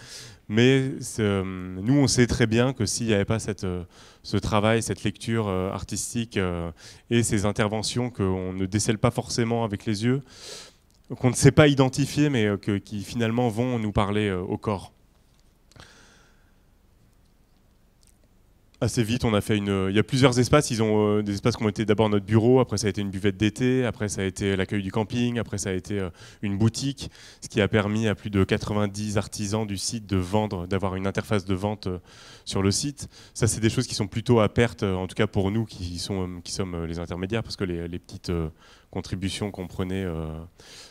Mais nous, on sait très bien que s'il n'y avait pas ce travail, cette lecture artistique et ces interventions qu'on ne décèle pas forcément avec les yeux, qu'on ne sait pas identifier, mais qui finalement vont nous parler au corps. Assez vite, il y a plusieurs espaces. Ils ont des espaces qui ont été d'abord notre bureau, après ça a été une buvette d'été, après ça a été l'accueil du camping, après ça a été une boutique, ce qui a permis à plus de 90 artisans du site de vendre, d'avoir une interface de vente sur le site. Ça, c'est des choses qui sont plutôt à perte, en tout cas pour nous qui sommes les intermédiaires, parce que les petites contributions qu'on prenait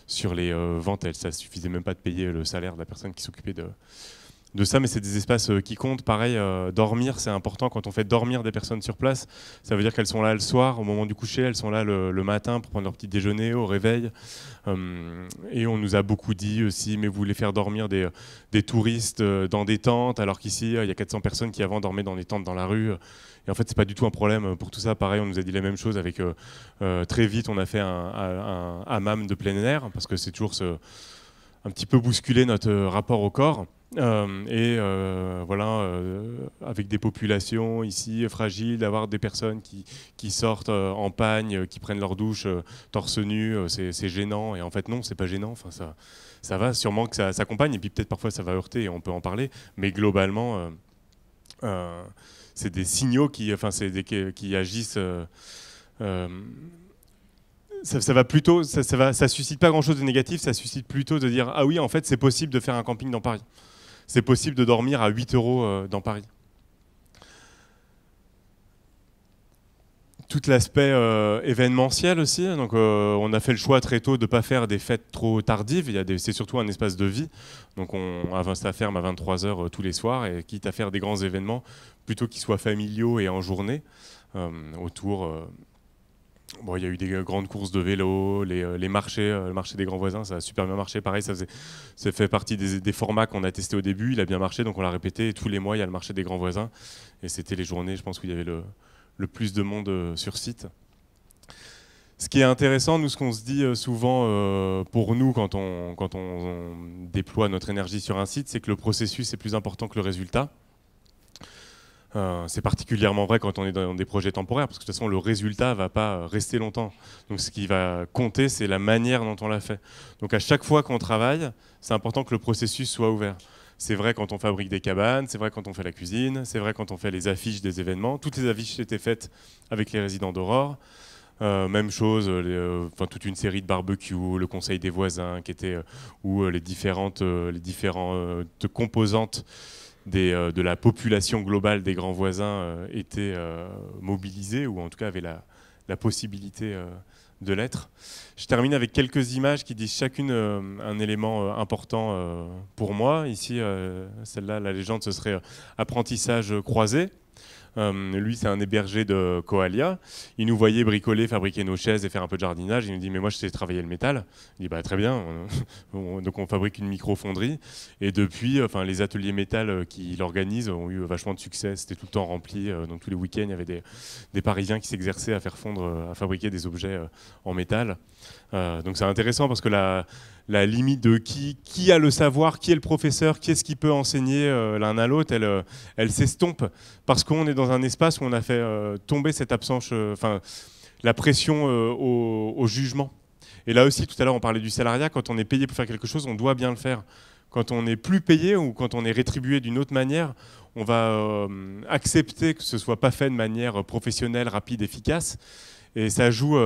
sur les ventes, ça suffisait même pas de payer le salaire de la personne qui s'occupait de ça, mais c'est des espaces qui comptent. Pareil, dormir, c'est important. Quand on fait dormir des personnes sur place, ça veut dire qu'elles sont là le soir, au moment du coucher, elles sont là le matin pour prendre leur petit déjeuner, au réveil. Et on nous a beaucoup dit aussi, mais vous voulez faire dormir des touristes dans des tentes, alors qu'ici, il y a 400 personnes qui avant dormaient dans des tentes dans la rue. Et en fait, c'est pas du tout un problème pour tout ça. Pareil, on nous a dit la même chose avec très vite, on a fait un hammam de plein air, parce que c'est toujours un petit peu bousculer notre rapport au corps. Avec des populations ici fragiles, d'avoir des personnes qui sortent en pagne, qui prennent leur douche torse nu, c'est gênant. Et en fait non, c'est pas gênant. Enfin, ça va, sûrement que ça s'accompagne, et puis peut-être parfois ça va heurter et on peut en parler. Mais globalement, c'est des signaux qui agissent. Ça suscite pas grand chose de négatif, ça suscite plutôt de dire ah oui, en fait c'est possible de faire un camping dans Paris. c'est possible de dormir à 8 € dans Paris. Tout l'aspect événementiel aussi. Donc, on a fait le choix très tôt de ne pas faire des fêtes trop tardives. C'est surtout un espace de vie. Donc, ça ferme à 23 h tous les soirs, et quitte à faire des grands événements, plutôt qu'ils soient familiaux et en journée, autour. Bon, il y a eu des grandes courses de vélo, les marchés, le marché des grands voisins, ça a super bien marché. Pareil, ça fait partie des formats qu'on a testé au début. Il a bien marché, donc on l'a répété. Et tous les mois, il y a le marché des grands voisins. Et c'était les journées, je pense, où il y avait le plus de monde sur site. Ce qui est intéressant, nous, ce qu'on se dit souvent pour nous quand on déploie notre énergie sur un site, c'est que le processus est plus important que le résultat. C'est particulièrement vrai quand on est dans des projets temporaires, parce que de toute façon, le résultat ne va pas rester longtemps. Donc ce qui va compter, c'est la manière dont on l'a fait. Donc à chaque fois qu'on travaille, c'est important que le processus soit ouvert. C'est vrai quand on fabrique des cabanes, c'est vrai quand on fait la cuisine, c'est vrai quand on fait les affiches des événements. Toutes les affiches étaient faites avec les résidents d'Aurore. Même chose, toute une série de barbecues, le conseil des voisins, où les différentes composantes de la population globale des grands voisins étaient mobilisées, ou en tout cas avaient la possibilité de l'être. Je termine avec quelques images qui disent chacune un élément important pour moi. Ici, celle-là, la légende, ce serait apprentissage croisé. Lui, c'est un hébergé de Coalia. Il nous voyait bricoler, fabriquer nos chaises et faire un peu de jardinage. Il nous dit, mais moi, je sais travailler le métal. Il dit, bah, très bien. Donc, on fabrique une micro-fonderie. Et depuis, les ateliers métal qu'il organise ont eu vachement de succès. C'était tout le temps rempli. Donc, tous les week-ends, il y avait des Parisiens qui s'exerçaient à faire fondre, à fabriquer des objets en métal. Donc, c'est intéressant parce que la limite de qui a le savoir, qui est le professeur, qui est-ce qui peut enseigner l'un à l'autre, elle s'estompe parce qu'on est dans un espace où on a fait tomber cette absence, la pression au jugement. Et là aussi, tout à l'heure, on parlait du salariat. Quand on est payé pour faire quelque chose, on doit bien le faire. Quand on n'est plus payé ou quand on est rétribué d'une autre manière, on va accepter que ce ne soit pas fait de manière professionnelle, rapide, efficace. Et ça joue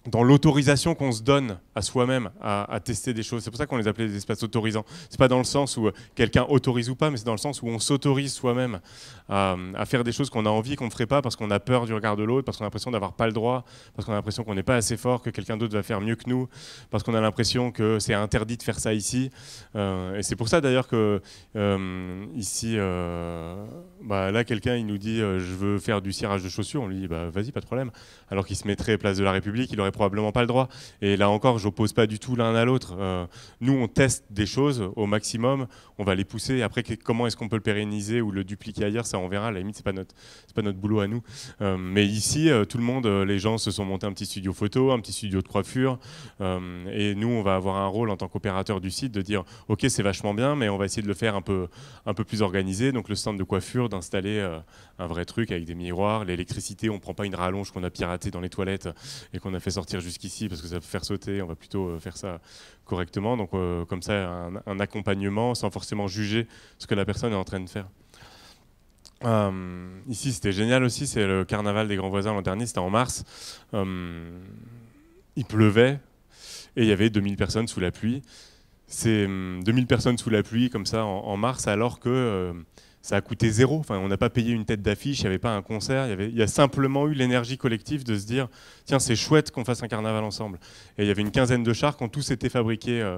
dans l'autorisation qu'on se donne à soi-même à tester des choses. C'est pour ça qu'on les appelait des espaces autorisants. C'est pas dans le sens où quelqu'un autorise ou pas, mais c'est dans le sens où on s'autorise soi-même à faire des choses qu'on a envie, qu'on ne ferait pas parce qu'on a peur du regard de l'autre, parce qu'on a l'impression d'avoir pas le droit, parce qu'on a l'impression qu'on n'est pas assez fort, que quelqu'un d'autre va faire mieux que nous, parce qu'on a l'impression que c'est interdit de faire ça ici. Et c'est pour ça d'ailleurs que ici, là, quelqu'un il nous dit je veux faire du cirage de chaussures. On lui dit vas-y, pas de problème. Alors qu'il se mettrait place de la République, il aurait probablement pas le droit. Et là encore, je n'oppose pas du tout l'un à l'autre. Nous, on teste des choses au maximum, on va les pousser. Après, comment est-ce qu'on peut le pérenniser ou le dupliquer ailleurs, ça on verra. À la limite, c'est pas notre boulot à nous. Mais ici, tout le monde, les gens se sont montés un petit studio photo, un petit studio de coiffure. Et nous, on va avoir un rôle en tant qu'opérateur du site de dire ok, c'est vachement bien, mais on va essayer de le faire un peu plus organisé. Donc le stand de coiffure, d'installer un vrai truc avec des miroirs, l'électricité, on prend pas une rallonge qu'on a piratée dans les toilettes et qu'on a fait sortir jusqu'ici parce que ça peut faire sauter, on va plutôt faire ça correctement. Donc comme ça, un accompagnement sans forcément juger ce que la personne est en train de faire. Ici, c'était génial aussi, c'est le carnaval des grands voisins l'an dernier, c'était en mars. Il pleuvait et il y avait 2000 personnes sous la pluie. C'est 2000 personnes sous la pluie comme ça en mars, alors que ça a coûté zéro. Enfin, on n'a pas payé une tête d'affiche, il n'y avait pas un concert. Il y a simplement eu l'énergie collective de se dire tiens, c'est chouette qu'on fasse un carnaval ensemble. Et il y avait une quinzaine de chars qui ont tous été fabriqués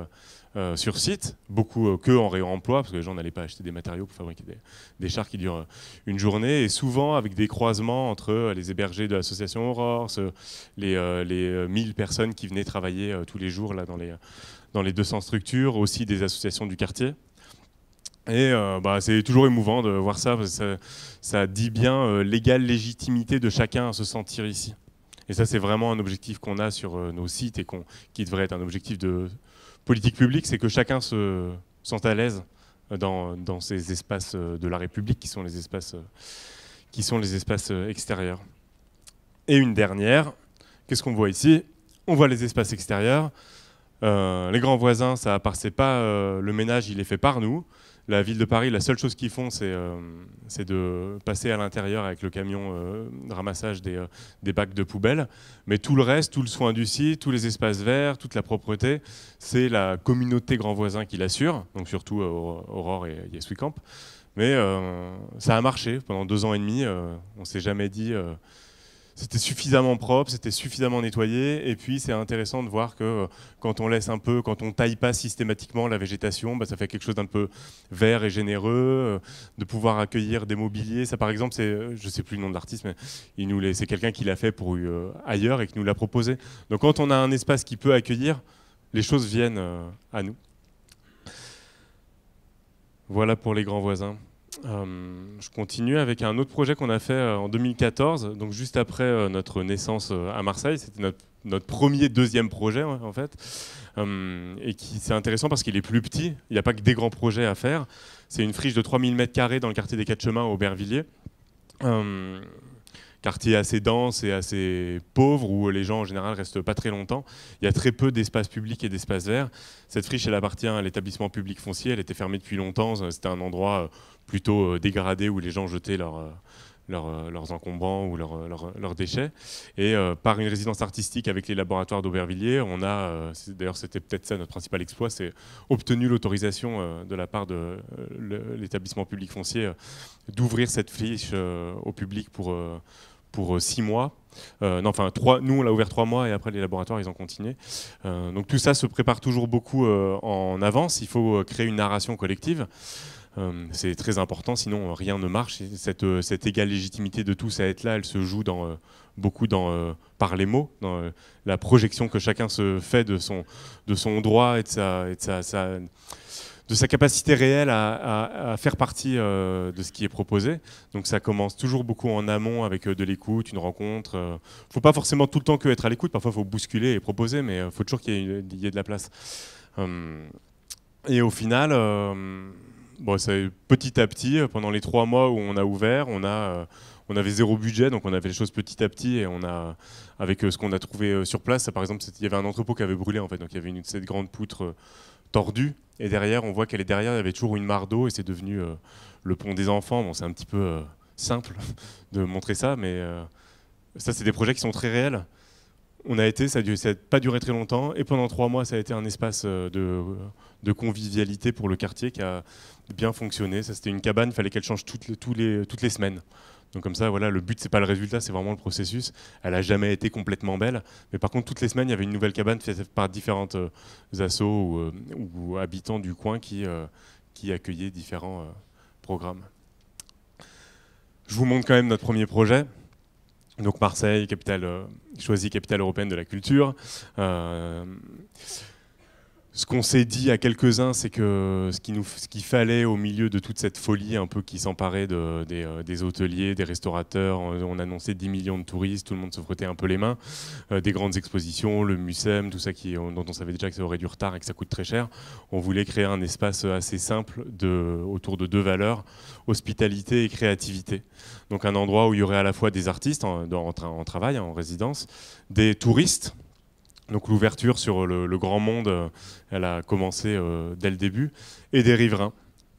sur site, beaucoup que en réemploi, parce que les gens n'allaient pas acheter des matériaux pour fabriquer des chars qui durent une journée, et souvent avec des croisements entre les hébergés de l'association Aurore, les 1000 personnes qui venaient travailler tous les jours là, dans les 200 structures, aussi des associations du quartier. Et c'est toujours émouvant de voir ça, parce que ça dit bien l'égale légitimité de chacun à se sentir ici. Et ça, c'est vraiment un objectif qu'on a sur nos sites et qui devrait être un objectif de politique publique, c'est que chacun se sente à l'aise dans ces espaces de la République qui sont les espaces extérieurs. Et une dernière, qu'est-ce qu'on voit ici ? On voit les espaces extérieurs. Les grands voisins, c'est pas le ménage, il est fait par nous. La ville de Paris, la seule chose qu'ils font, c'est de passer à l'intérieur avec le camion de ramassage des bacs de poubelle. Mais tout le reste, tout le soin du site, tous les espaces verts, toute la propreté, c'est la communauté grands voisins qui l'assure, donc surtout Aurore et Yes We Camp. Mais ça a marché pendant 2 ans et demi. On s'est jamais dit c'était suffisamment propre, c'était suffisamment nettoyé. Et puis c'est intéressant de voir que quand on laisse un peu, quand on taille pas systématiquement la végétation, bah, ça fait quelque chose d'un peu vert et généreux, de pouvoir accueillir des mobiliers. Ça par exemple, je sais plus le nom de l'artiste, mais c'est quelqu'un qui l'a fait pour ailleurs et qui nous l'a proposé. Donc quand on a un espace qui peut accueillir, les choses viennent à nous. Voilà pour les grands voisins. Je continue avec un autre projet qu'on a fait en 2014, donc juste après notre naissance à Marseille. C'était notre deuxième projet en fait, et c'est intéressant parce qu'il est plus petit. Il n'y a pas que des grands projets à faire. C'est une friche de 3000 m² dans le quartier des 4 Chemins à Aubervilliers. Quartier assez dense et assez pauvre où les gens en général restent pas très longtemps. Il y a très peu d'espace public et d'espace vert. Cette friche, elle appartient à l'établissement public foncier. Elle était fermée depuis longtemps. C'était un endroit plutôt dégradé où les gens jetaient leurs encombrants ou leurs déchets. Et par une résidence artistique avec les laboratoires d'Aubervilliers, on a, d'ailleurs c'était peut-être ça notre principal exploit, c'est obtenu l'autorisation de la part de l'établissement public foncier d'ouvrir cette friche au public pour 6 mois. Nous on l'a ouvert 3 mois et après les laboratoires ils ont continué. Donc tout ça se prépare toujours beaucoup en avance. Il faut créer une narration collective. C'est très important, sinon rien ne marche. Cette égale légitimité de tous à être là, elle se joue beaucoup par les mots, dans la projection que chacun se fait de son droit et de sa capacité réelle à faire partie de ce qui est proposé. Donc ça commence toujours beaucoup en amont avec de l'écoute, une rencontre. Il ne faut pas forcément tout le temps être à l'écoute, parfois il faut bousculer et proposer, mais il faut toujours qu'il y ait de la place. Et au final... c'est petit à petit, pendant les 3 mois où on a ouvert, on avait 0 budget, donc on avait les choses petit à petit, et avec ce qu'on a trouvé sur place, par exemple, il y avait un entrepôt qui avait brûlé, en fait, donc il y avait cette grande poutre tordue, et derrière, on voit qu'elle est derrière, il y avait toujours une mare d'eau, et c'est devenu le pont des enfants. Bon, c'est un petit peu simple de montrer ça, mais ça, c'est des projets qui sont très réels. Ça n'a pas duré très longtemps, et pendant 3 mois, ça a été un espace de convivialité pour le quartier qui a bien fonctionné. Ça, c'était une cabane, il fallait qu'elle change toutes les semaines. Donc comme ça, voilà, le but, c'est pas le résultat, c'est vraiment le processus. Elle n'a jamais été complètement belle, mais par contre, toutes les semaines, il y avait une nouvelle cabane faite par différentes assos ou habitants du coin qui accueillaient différents programmes. Je vous montre quand même notre premier projet. Donc Marseille, choisie capitale européenne de la culture. Ce qu'on s'est dit à quelques-uns, c'est que ce qu'il fallait au milieu de toute cette folie un peu qui s'emparait des hôteliers, des restaurateurs, on annonçait 10 millions de touristes, tout le monde se frottait un peu les mains, des grandes expositions, le Mucem, tout ça dont on savait déjà que ça aurait du retard et que ça coûte très cher. On voulait créer un espace assez simple autour de 2 valeurs, hospitalité et créativité. Donc un endroit où il y aurait à la fois des artistes en travail, en résidence, des touristes. Donc l'ouverture sur le grand monde, elle a commencé dès le début, et des riverains.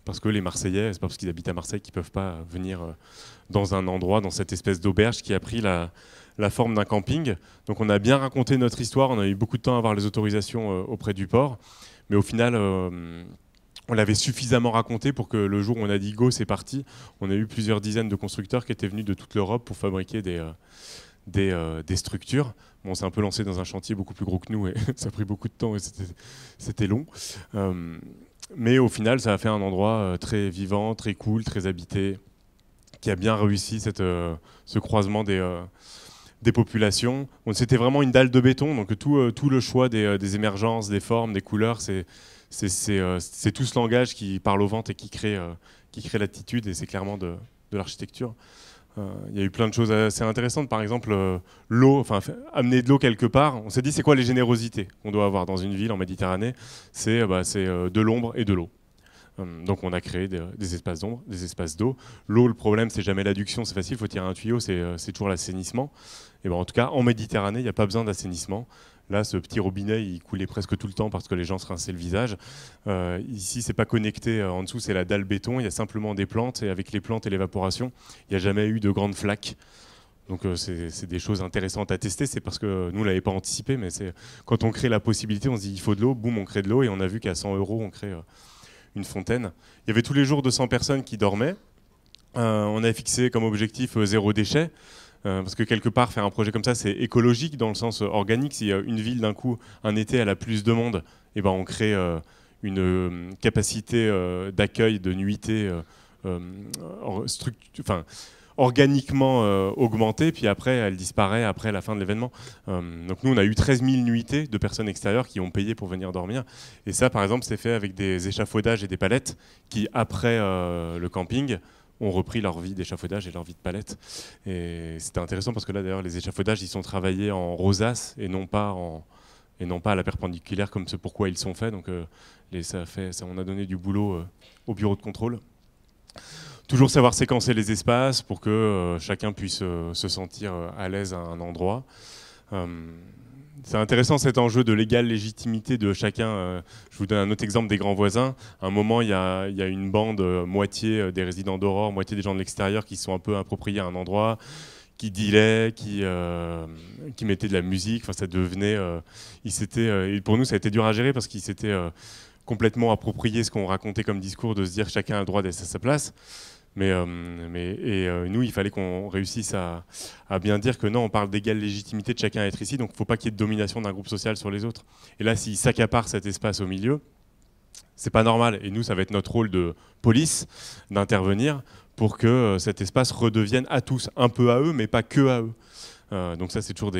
Parce que les Marseillais, c'est pas parce qu'ils habitent à Marseille qu'ils peuvent pas venir dans un endroit, dans cette espèce d'auberge qui a pris la forme d'un camping. Donc on a bien raconté notre histoire, on a eu beaucoup de temps à avoir les autorisations auprès du port, mais au final... on l'avait suffisamment raconté pour que le jour où on a dit go, c'est parti, on a eu plusieurs dizaines de constructeurs qui étaient venus de toute l'Europe pour fabriquer des structures. Bon, on s'est un peu lancé dans un chantier beaucoup plus gros que nous et ça a pris beaucoup de temps et c'était long. Mais au final, ça a fait un endroit très vivant, très cool, très habité, qui a bien réussi ce croisement des populations. Bon, c'était vraiment une dalle de béton, donc tout le choix des émergences, des formes, des couleurs, c'est tout ce langage qui parle aux ventes et qui crée l'attitude, et c'est clairement de l'architecture. Il y a eu plein de choses assez intéressantes, par exemple l'eau, amener de l'eau quelque part. On s'est dit c'est quoi les générosités qu'on doit avoir dans une ville en Méditerranée, c'est de l'ombre et de l'eau. Donc on a créé des espaces d'ombre, des espaces d'eau. L'eau, le problème, c'est jamais l'adduction, c'est facile, il faut tirer un tuyau, c'est toujours l'assainissement. Et en tout cas, en Méditerranée, il n'y a pas besoin d'assainissement. Là, ce petit robinet, il coulait presque tout le temps parce que les gens se rinçaient le visage. Ici, c'est pas connecté. En dessous, c'est la dalle béton. Il y a simplement des plantes. Et avec les plantes et l'évaporation, il n'y a jamais eu de grandes flaques. Donc, c'est des choses intéressantes à tester. C'est parce que nous, on ne l'avait pas anticipé. Mais quand on crée la possibilité, on se dit il faut de l'eau. Boum, on crée de l'eau. Et on a vu qu'à 100 €, on crée une fontaine. Il y avait tous les jours 200 personnes qui dormaient. On avait fixé comme objectif zéro déchet. Parce que quelque part, faire un projet comme ça, c'est écologique dans le sens organique. Si une ville, d'un coup, un été, elle a plus de monde, et ben on crée une capacité d'accueil, de nuitée organiquement augmentée, puis après, elle disparaît après la fin de l'événement. Donc nous, on a eu 13 000 nuitées de personnes extérieures qui ont payé pour venir dormir. Et ça, par exemple, c'est fait avec des échafaudages et des palettes qui, après le camping, ont repris leur vie d'échafaudage et leur vie de palette. Et c'était intéressant parce que là, d'ailleurs, les échafaudages, ils sont travaillés en rosace et non pas à la perpendiculaire comme ce pourquoi ils sont faits. Donc, on a donné du boulot au bureau de contrôle. Toujours savoir séquencer les espaces pour que chacun puisse se sentir à l'aise à un endroit. C'est intéressant cet enjeu de l'égale légitimité de chacun. Je vous donne un autre exemple des grands voisins. À un moment, il y a une bande, moitié des résidents d'Aurore, moitié des gens de l'extérieur qui se sont un peu appropriés à un endroit, qui dealaient, qui mettaient de la musique. Enfin, ça devenait... et pour nous, ça a été dur à gérer parce qu'ils s'étaient complètement approprié ce qu'on racontait comme discours, de se dire chacun a le droit d'être à sa place. Mais nous, il fallait qu'on réussisse à bien dire que non, on parle d'égale légitimité de chacun à être ici, donc il ne faut pas qu'il y ait de domination d'un groupe social sur les autres. Et là, s'ils s'accaparent cet espace au milieu, c'est pas normal. Et nous, ça va être notre rôle de police d'intervenir pour que cet espace redevienne à tous, un peu à eux, mais pas que à eux. Donc ça, c'est toujours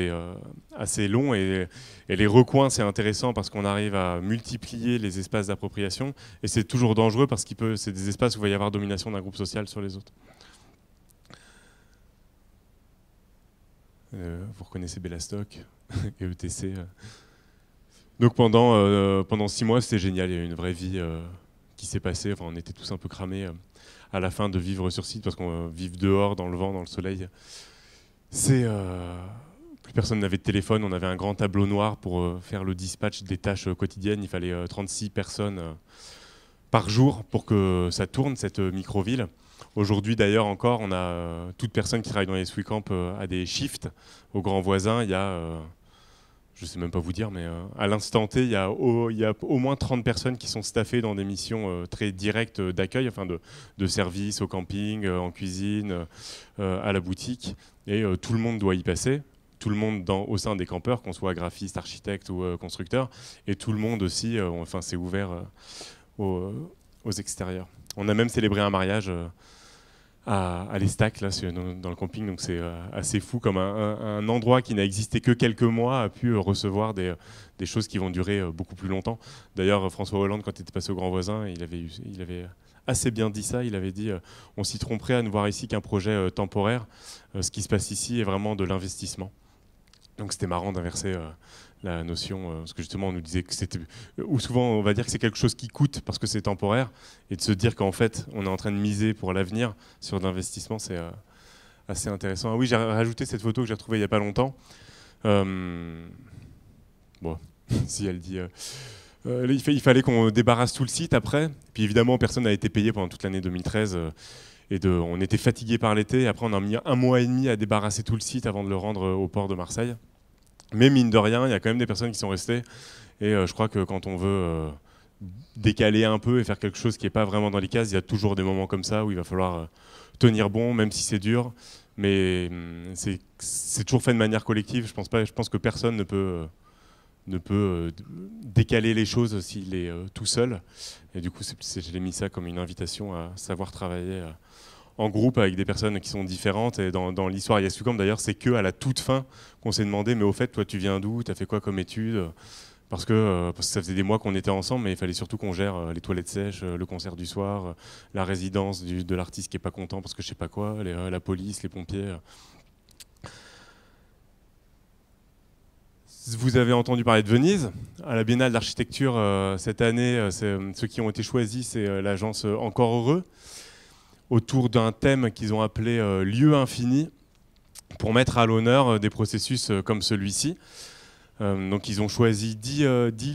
assez long. Et les recoins, c'est intéressant parce qu'on arrive à multiplier les espaces d'appropriation. Et c'est toujours dangereux parce que c'est des espaces où il va y avoir domination d'un groupe social sur les autres. Vous reconnaissez Bellastock et ETC. Donc pendant 6 mois, c'était génial. Il y a eu une vraie vie qui s'est passée. Enfin, on était tous un peu cramés à la fin de vivre sur site parce qu'on vit dehors, dans le vent, dans le soleil. Plus personne n'avait de téléphone, on avait un grand tableau noir pour faire le dispatch des tâches quotidiennes. Il fallait 36 personnes par jour pour que ça tourne, cette micro-ville. Aujourd'hui d'ailleurs encore, on a toute personne qui travaille dans les Swecamp a des shifts. Au grand voisin, il y a, je ne sais même pas vous dire, mais à l'instant T, il y a au moins 30 personnes qui sont staffées dans des missions très directes d'accueil, enfin de service au camping, en cuisine, à la boutique. Et tout le monde doit y passer, tout le monde au sein des campeurs, qu'on soit graphiste, architecte ou constructeur, et tout le monde aussi, c'est ouvert aux extérieurs. On a même célébré un mariage à l'Estac, là, dans le camping, donc c'est assez fou, comme un endroit qui n'a existé que quelques mois a pu recevoir des choses qui vont durer beaucoup plus longtemps. D'ailleurs, François Hollande, quand il était passé au Grand Voisin, il avait assez bien dit ça. Il avait dit on s'y tromperait à ne voir ici qu'un projet temporaire. Ce qui se passe ici est vraiment de l'investissement. Donc c'était marrant d'inverser la notion, parce que justement on nous disait que c'était, ou souvent on va dire que c'est quelque chose qui coûte parce que c'est temporaire, et de se dire qu'en fait on est en train de miser pour l'avenir sur l'investissement, c'est assez intéressant. Ah oui, j'ai rajouté cette photo que j'ai retrouvée il n'y a pas longtemps. Bon, si elle dit... il fallait qu'on débarrasse tout le site après. Puis évidemment, personne n'a été payé pendant toute l'année 2013. On était fatigué par l'été. Après, on a mis 1 mois et demi à débarrasser tout le site avant de le rendre au port de Marseille. Mais mine de rien, il y a quand même des personnes qui sont restées. Et je crois que quand on veut décaler un peu et faire quelque chose qui n'est pas vraiment dans les cases, il y a toujours des moments comme ça où il va falloir tenir bon, même si c'est dur. Mais c'est toujours fait de manière collective. Je pense que personne ne peut décaler les choses s'il est tout seul. Et du coup, j'ai mis ça comme une invitation à savoir travailler en groupe avec des personnes qui sont différentes. Et dans l'histoire Yes Swecamp, d'ailleurs, c'est qu'à la toute fin qu'on s'est demandé, mais au fait, toi, tu viens d'où? Tu as fait quoi comme études? Parce que ça faisait des mois qu'on était ensemble, mais il fallait surtout qu'on gère les toilettes sèches, le concert du soir, la résidence de l'artiste qui n'est pas content parce que je sais pas quoi, la police, les pompiers. Vous avez entendu parler de Venise. À la Biennale d'architecture cette année, ceux qui ont été choisis, c'est l'agence Encore Heureux, autour d'un thème qu'ils ont appelé Lieu infini, pour mettre à l'honneur des processus comme celui-ci. Donc ils ont choisi 10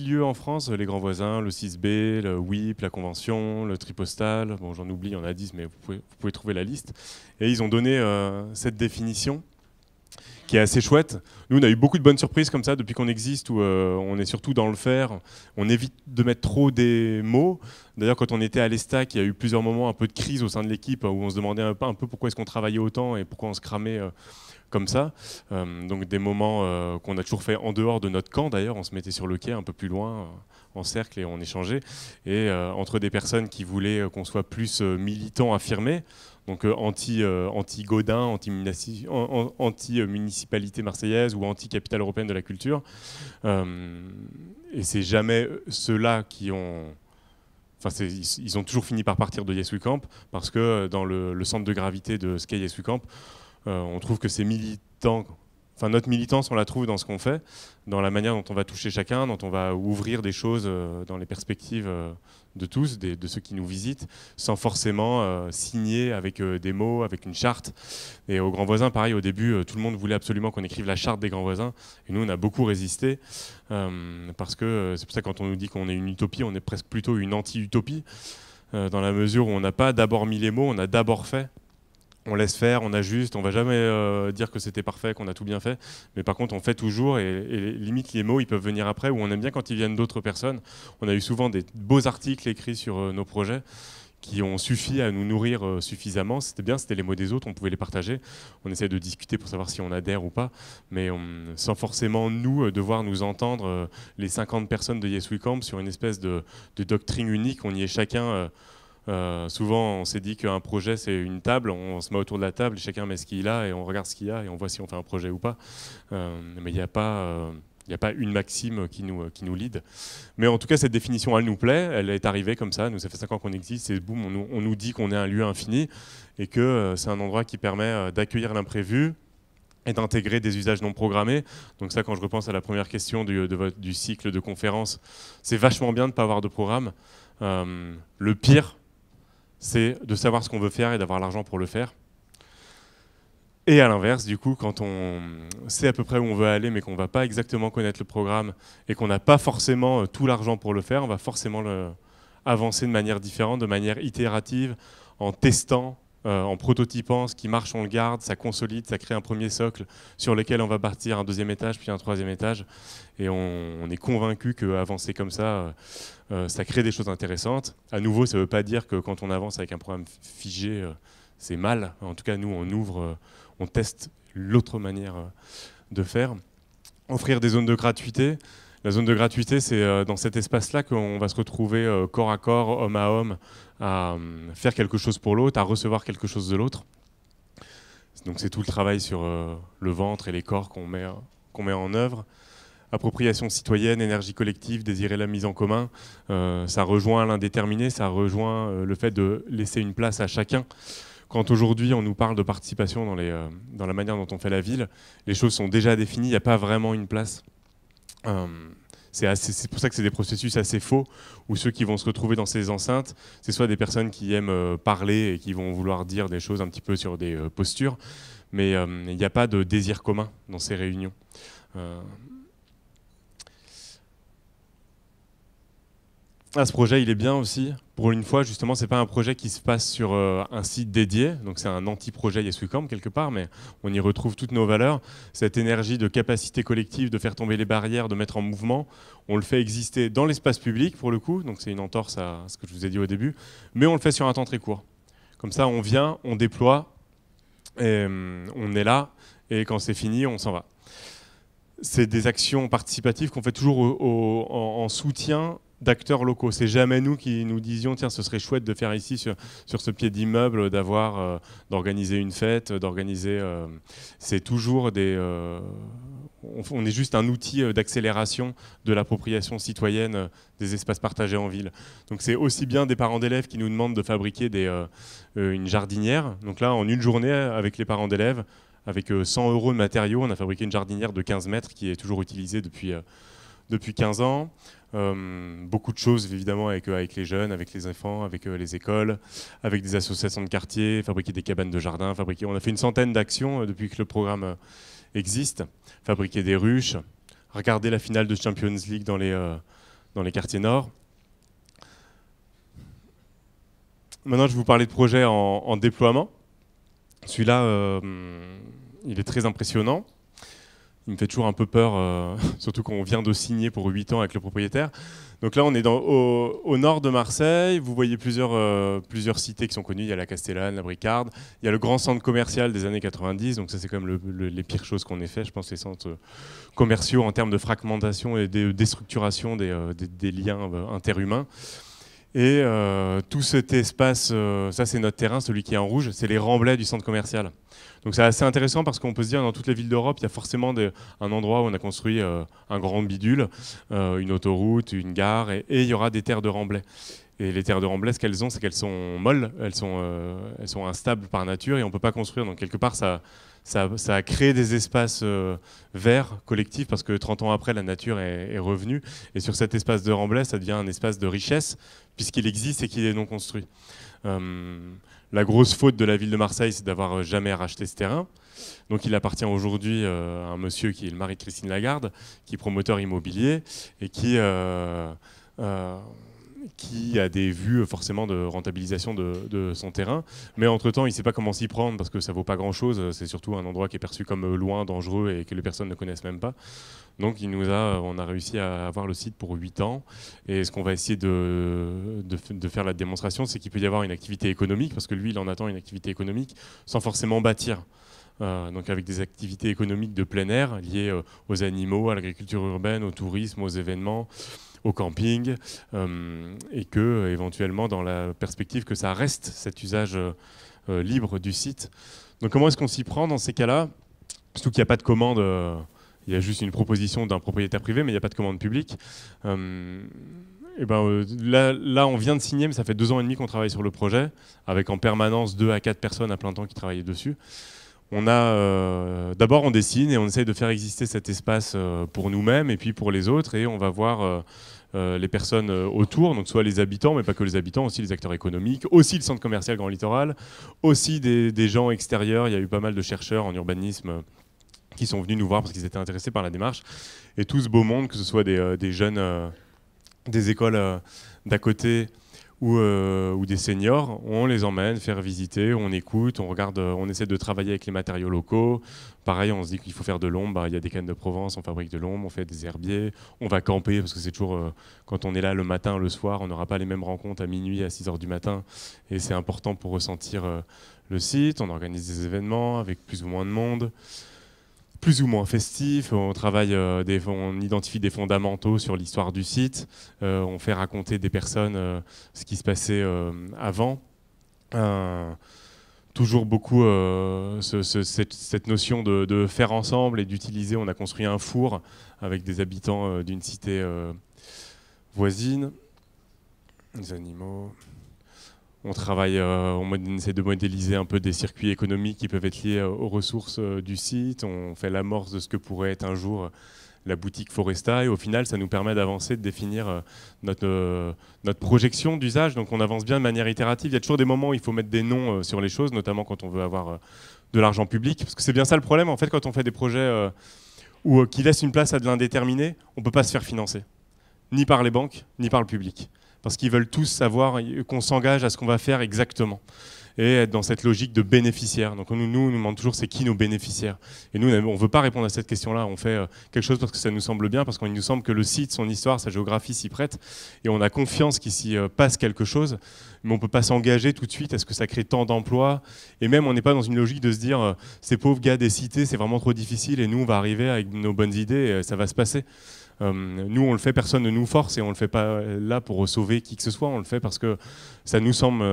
lieux en France, les Grands Voisins, le 6B, le WIP, la Convention, le Tripostal, bon j'en oublie, il y en a 10 mais vous pouvez trouver la liste. Et ils ont donné cette définition qui est assez chouette. Nous on a eu beaucoup de bonnes surprises comme ça depuis qu'on existe, où on est surtout dans le faire, on évite de mettre trop des mots. D'ailleurs quand on était à l'ESTAC, il y a eu plusieurs moments un peu de crise au sein de l'équipe, où on se demandait un peu pourquoi est-ce qu'on travaillait autant et pourquoi on se cramait comme ça. Donc des moments qu'on a toujours fait en dehors de notre camp d'ailleurs, on se mettait sur le quai un peu plus loin en cercle et on échangeait. Et entre des personnes qui voulaient qu'on soit plus militants affirmés, donc anti-Gaudin, anti-municipalité marseillaise ou anti-capitale européenne de la culture. Et c'est jamais ceux-là qui ont... Enfin, ils ont toujours fini par partir de Yes We Camp parce que dans le centre de gravité de ce qu'est Yes We Camp, on trouve que ces militants, enfin notre militance, on la trouve dans ce qu'on fait, dans la manière dont on va toucher chacun, dont on va ouvrir des choses dans les perspectives de tous, de ceux qui nous visitent, sans forcément signer avec des mots, avec une charte. Et aux Grands Voisins, pareil, au début, tout le monde voulait absolument qu'on écrive la charte des Grands Voisins, et nous, on a beaucoup résisté, parce que c'est pour ça que quand on nous dit qu'on est une utopie, on est presque plutôt une anti-utopie, dans la mesure où on n'a pas d'abord mis les mots, on a d'abord fait. On laisse faire, on ajuste, on va jamais dire que c'était parfait, qu'on a tout bien fait, mais par contre on fait toujours et limite les mots ils peuvent venir après, ou on aime bien quand ils viennent d'autres personnes. On a eu souvent des beaux articles écrits sur nos projets qui ont suffi à nous nourrir suffisamment. C'était bien, c'était les mots des autres, on pouvait les partager. On essaie de discuter pour savoir si on adhère ou pas, mais sans forcément nous devoir nous entendre les 50 personnes de Yes We Camp sur une espèce de doctrine unique. On y est chacun... souvent, on s'est dit qu'un projet, c'est une table, on se met autour de la table, chacun met ce qu'il a et on regarde ce qu'il y a et on voit si on fait un projet ou pas. Mais il n'y a pas une maxime qui nous lead. Mais en tout cas, cette définition, elle nous plaît, elle est arrivée comme ça. Nous, ça fait 5 ans qu'on existe et boum, on nous dit qu'on est un lieu infini et que c'est un endroit qui permet d'accueillir l'imprévu et d'intégrer des usages non programmés. Donc ça, quand je repense à la première question du cycle de conférences, c'est vachement bien de ne pas avoir de programme. Le pire, c'est de savoir ce qu'on veut faire et d'avoir l'argent pour le faire. Et à l'inverse, du coup, quand on sait à peu près où on veut aller, mais qu'on ne va pas exactement connaître le programme et qu'on n'a pas forcément tout l'argent pour le faire, on va forcément avancer de manière différente, de manière itérative, en testant, en prototypant. Ce qui marche, on le garde, ça consolide, ça crée un premier socle sur lequel on va bâtir un deuxième étage, puis un troisième étage. Et on est convaincu qu'avancer comme ça, ça crée des choses intéressantes. À nouveau, ça ne veut pas dire que quand on avance avec un programme figé, c'est mal. En tout cas, nous, on ouvre, on teste l'autre manière de faire. Offrir des zones de gratuité. La zone de gratuité, c'est dans cet espace-là qu'on va se retrouver corps à corps, homme à homme, à faire quelque chose pour l'autre, à recevoir quelque chose de l'autre. Donc c'est tout le travail sur le ventre et les corps qu'on met en œuvre. Appropriation citoyenne, énergie collective, désirer la mise en commun, ça rejoint l'indéterminé, ça rejoint le fait de laisser une place à chacun. Quand aujourd'hui on nous parle de participation dans la manière dont on fait la ville, les choses sont déjà définies, il n'y a pas vraiment une place. C'est pour ça que c'est des processus assez faux, où ceux qui vont se retrouver dans ces enceintes, c'est soit des personnes qui aiment parler et qui vont vouloir dire des choses un petit peu sur des postures, mais il n'y a pas de désir commun dans ces réunions. Ce projet, il est bien aussi. Pour une fois, justement, c'est pas un projet qui se passe sur un site dédié, donc c'est un anti-projet Yes We Camp quelque part, mais on y retrouve toutes nos valeurs. Cette énergie de capacité collective, de faire tomber les barrières, de mettre en mouvement, on le fait exister dans l'espace public, pour le coup, donc c'est une entorse à ce que je vous ai dit au début, mais on le fait sur un temps très court. Comme ça, on vient, on déploie, et on est là, et quand c'est fini, on s'en va. C'est des actions participatives qu'on fait toujours en soutien d'acteurs locaux. C'est jamais nous qui nous disions tiens, ce serait chouette de faire ici sur ce pied d'immeuble, d'organiser une fête, c'est toujours on est juste un outil d'accélération de l'appropriation citoyenne des espaces partagés en ville. Donc c'est aussi bien des parents d'élèves qui nous demandent de fabriquer une jardinière. Donc là, en une journée, avec les parents d'élèves, avec 100 € de matériaux, on a fabriqué une jardinière de 15 mètres qui est toujours utilisée depuis 15 ans. Beaucoup de choses évidemment avec les jeunes, avec les enfants, avec les écoles, avec des associations de quartier, fabriquer des cabanes de jardin, on a fait une centaine d'actions depuis que le programme existe, fabriquer des ruches, regarder la finale de Champions League dans les quartiers nord. Maintenant, je vais vous parler de projets en déploiement. Celui-là, il est très impressionnant. Il me fait toujours un peu peur, surtout qu'on vient de signer pour 8 ans avec le propriétaire. Donc là, on est au nord de Marseille. Vous voyez plusieurs cités qui sont connues. Il y a la Castellane, la Bricarde. Il y a le grand centre commercial des années 90. Donc ça, c'est quand même les pires choses qu'on ait fait. Je pense les centres commerciaux en termes de fragmentation et de déstructuration des liens interhumains. Et tout cet espace, ça c'est notre terrain, celui qui est en rouge, c'est les remblais du centre commercial. Donc c'est assez intéressant parce qu'on peut se dire dans toutes les villes d'Europe, il y a forcément un endroit où on a construit un grand bidule, une autoroute, une gare, et il y aura des terres de remblais. Et les terres de remblais, ce qu'elles ont, c'est qu'elles sont molles, elles sont instables par nature et on ne peut pas construire. Donc quelque part, ça a créé des espaces verts collectifs parce que 30 ans après, la nature est revenue. Et sur cet espace de remblai, ça devient un espace de richesse puisqu'il existe et qu'il est non construit. La grosse faute de la ville de Marseille, c'est d'avoir jamais racheté ce terrain. Donc il appartient aujourd'hui à un monsieur qui est le mari de Christine Lagarde, qui est promoteur immobilier et qui a des vues forcément de rentabilisation de son terrain. Mais entre-temps, il ne sait pas comment s'y prendre parce que ça ne vaut pas grand-chose. C'est surtout un endroit qui est perçu comme loin, dangereux et que les personnes ne connaissent même pas. Donc on a réussi à avoir le site pour 8 ans. Et ce qu'on va essayer de faire la démonstration, c'est qu'il peut y avoir une activité économique, parce que lui, il en attend une activité économique, sans forcément bâtir. Donc avec des activités économiques de plein air liées aux animaux, à l'agriculture urbaine, au tourisme, aux événements, au camping, et que éventuellement dans la perspective que ça reste cet usage libre du site. Donc comment est-ce qu'on s'y prend dans ces cas-là? Surtout qu'il n'y a pas de commande, il y a juste une proposition d'un propriétaire privé, mais il n'y a pas de commande publique. Là, on vient de signer, mais ça fait 2 ans et demi qu'on travaille sur le projet, avec en permanence 2 à 4 personnes à plein temps qui travaillaient dessus. D'abord, on dessine et on essaye de faire exister cet espace pour nous-mêmes et puis pour les autres, et on va voir les personnes autour, donc soit les habitants, mais pas que les habitants, aussi les acteurs économiques, aussi le centre commercial Grand Littoral, aussi des gens extérieurs. Il y a eu pas mal de chercheurs en urbanisme qui sont venus nous voir parce qu'ils étaient intéressés par la démarche. Et tout ce beau monde, que ce soit des jeunes des écoles d'à côté ou des seniors, on les emmène faire visiter, on écoute, on regarde, on essaie de travailler avec les matériaux locaux. Pareil, on se dit qu'il faut faire de l'ombre, il y a des cannes de Provence, on fabrique de l'ombre, on fait des herbiers, on va camper, parce que c'est toujours, quand on est là le matin, le soir, on n'aura pas les mêmes rencontres à minuit, à 6h du matin, et c'est important pour ressentir le site. On organise des événements avec plus ou moins de monde, plus ou moins festif, on travaille, on identifie des fondamentaux sur l'histoire du site, on fait raconter des personnes ce qui se passait avant. Toujours beaucoup cette notion de faire ensemble et d'utiliser. On a construit un four avec des habitants d'une cité voisine, des animaux. On travaille, on essaie de modéliser un peu des circuits économiques qui peuvent être liés aux ressources du site. On fait l'amorce de ce que pourrait être un jour la boutique Foresta. Et au final, ça nous permet d'avancer, de définir notre projection d'usage. Donc on avance bien de manière itérative. Il y a toujours des moments où il faut mettre des noms sur les choses, notamment quand on veut avoir de l'argent public. Parce que c'est bien ça le problème, en fait, quand on fait des projets qui laissent une place à de l'indéterminé, on ne peut pas se faire financer. Ni par les banques, ni par le public. Parce qu'ils veulent tous savoir qu'on s'engage à ce qu'on va faire exactement. Et être dans cette logique de bénéficiaire. Donc nous demandons toujours c'est qui nos bénéficiaires. Et nous, on ne veut pas répondre à cette question-là. On fait quelque chose parce que ça nous semble bien, parce qu'il nous semble que le site, son histoire, sa géographie s'y prête. Et on a confiance qu'il s'y passe quelque chose. Mais on ne peut pas s'engager tout de suite à ce que ça crée tant d'emplois. Et même, on n'est pas dans une logique de se dire ces pauvres gars des cités, c'est vraiment trop difficile. Et nous, on va arriver avec nos bonnes idées et ça va se passer. Nous, on le fait, personne ne nous force et on ne le fait pas là pour sauver qui que ce soit. On le fait parce que ça nous semble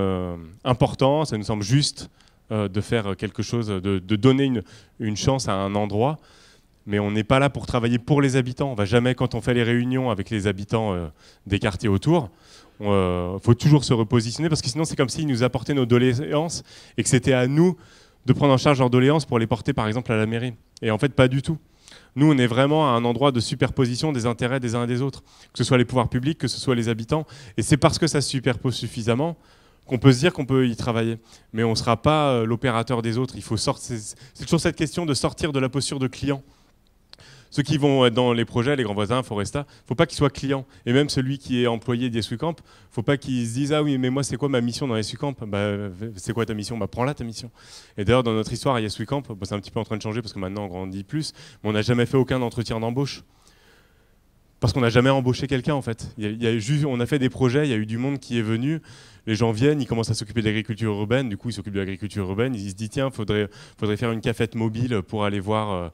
important, ça nous semble juste de faire quelque chose, de donner une chance à un endroit. Mais on n'est pas là pour travailler pour les habitants. On va jamais, quand on fait les réunions avec les habitants des quartiers autour, faut toujours se repositionner parce que sinon c'est comme s'ils nous apportaient nos doléances et que c'était à nous de prendre en charge leurs doléances pour les porter par exemple à la mairie. Et en fait, pas du tout. Nous, on est vraiment à un endroit de superposition des intérêts des uns et des autres, que ce soit les pouvoirs publics, que ce soit les habitants. Et c'est parce que ça se superpose suffisamment qu'on peut se dire qu'on peut y travailler. Mais on ne sera pas l'opérateur des autres. Il faut sortir. C'est toujours cette question de sortir de la posture de client. ceux qui vont être dans les projets, les grands voisins, Foresta, faut pas qu'ils soient clients. Et même celui qui est employé d'Yesuicamp, faut pas qu'il se dise ah oui mais moi c'est quoi ma mission dans Yesuicamp, bah, c'est quoi ta mission, bah prends-la ta mission. Et d'ailleurs dans notre histoire à Yesuicamp, bah, c'est un petit peu en train de changer parce que maintenant on grandit plus, mais on n'a jamais fait aucun entretien d'embauche. Parce qu'on n'a jamais embauché quelqu'un en fait. On a fait des projets, il y a eu du monde qui est venu, les gens viennent, ils commencent à s'occuper de l'agriculture urbaine, du coup ils s'occupent de l'agriculture urbaine, ils se disent tiens, faudrait faire une cafette mobile pour aller voir,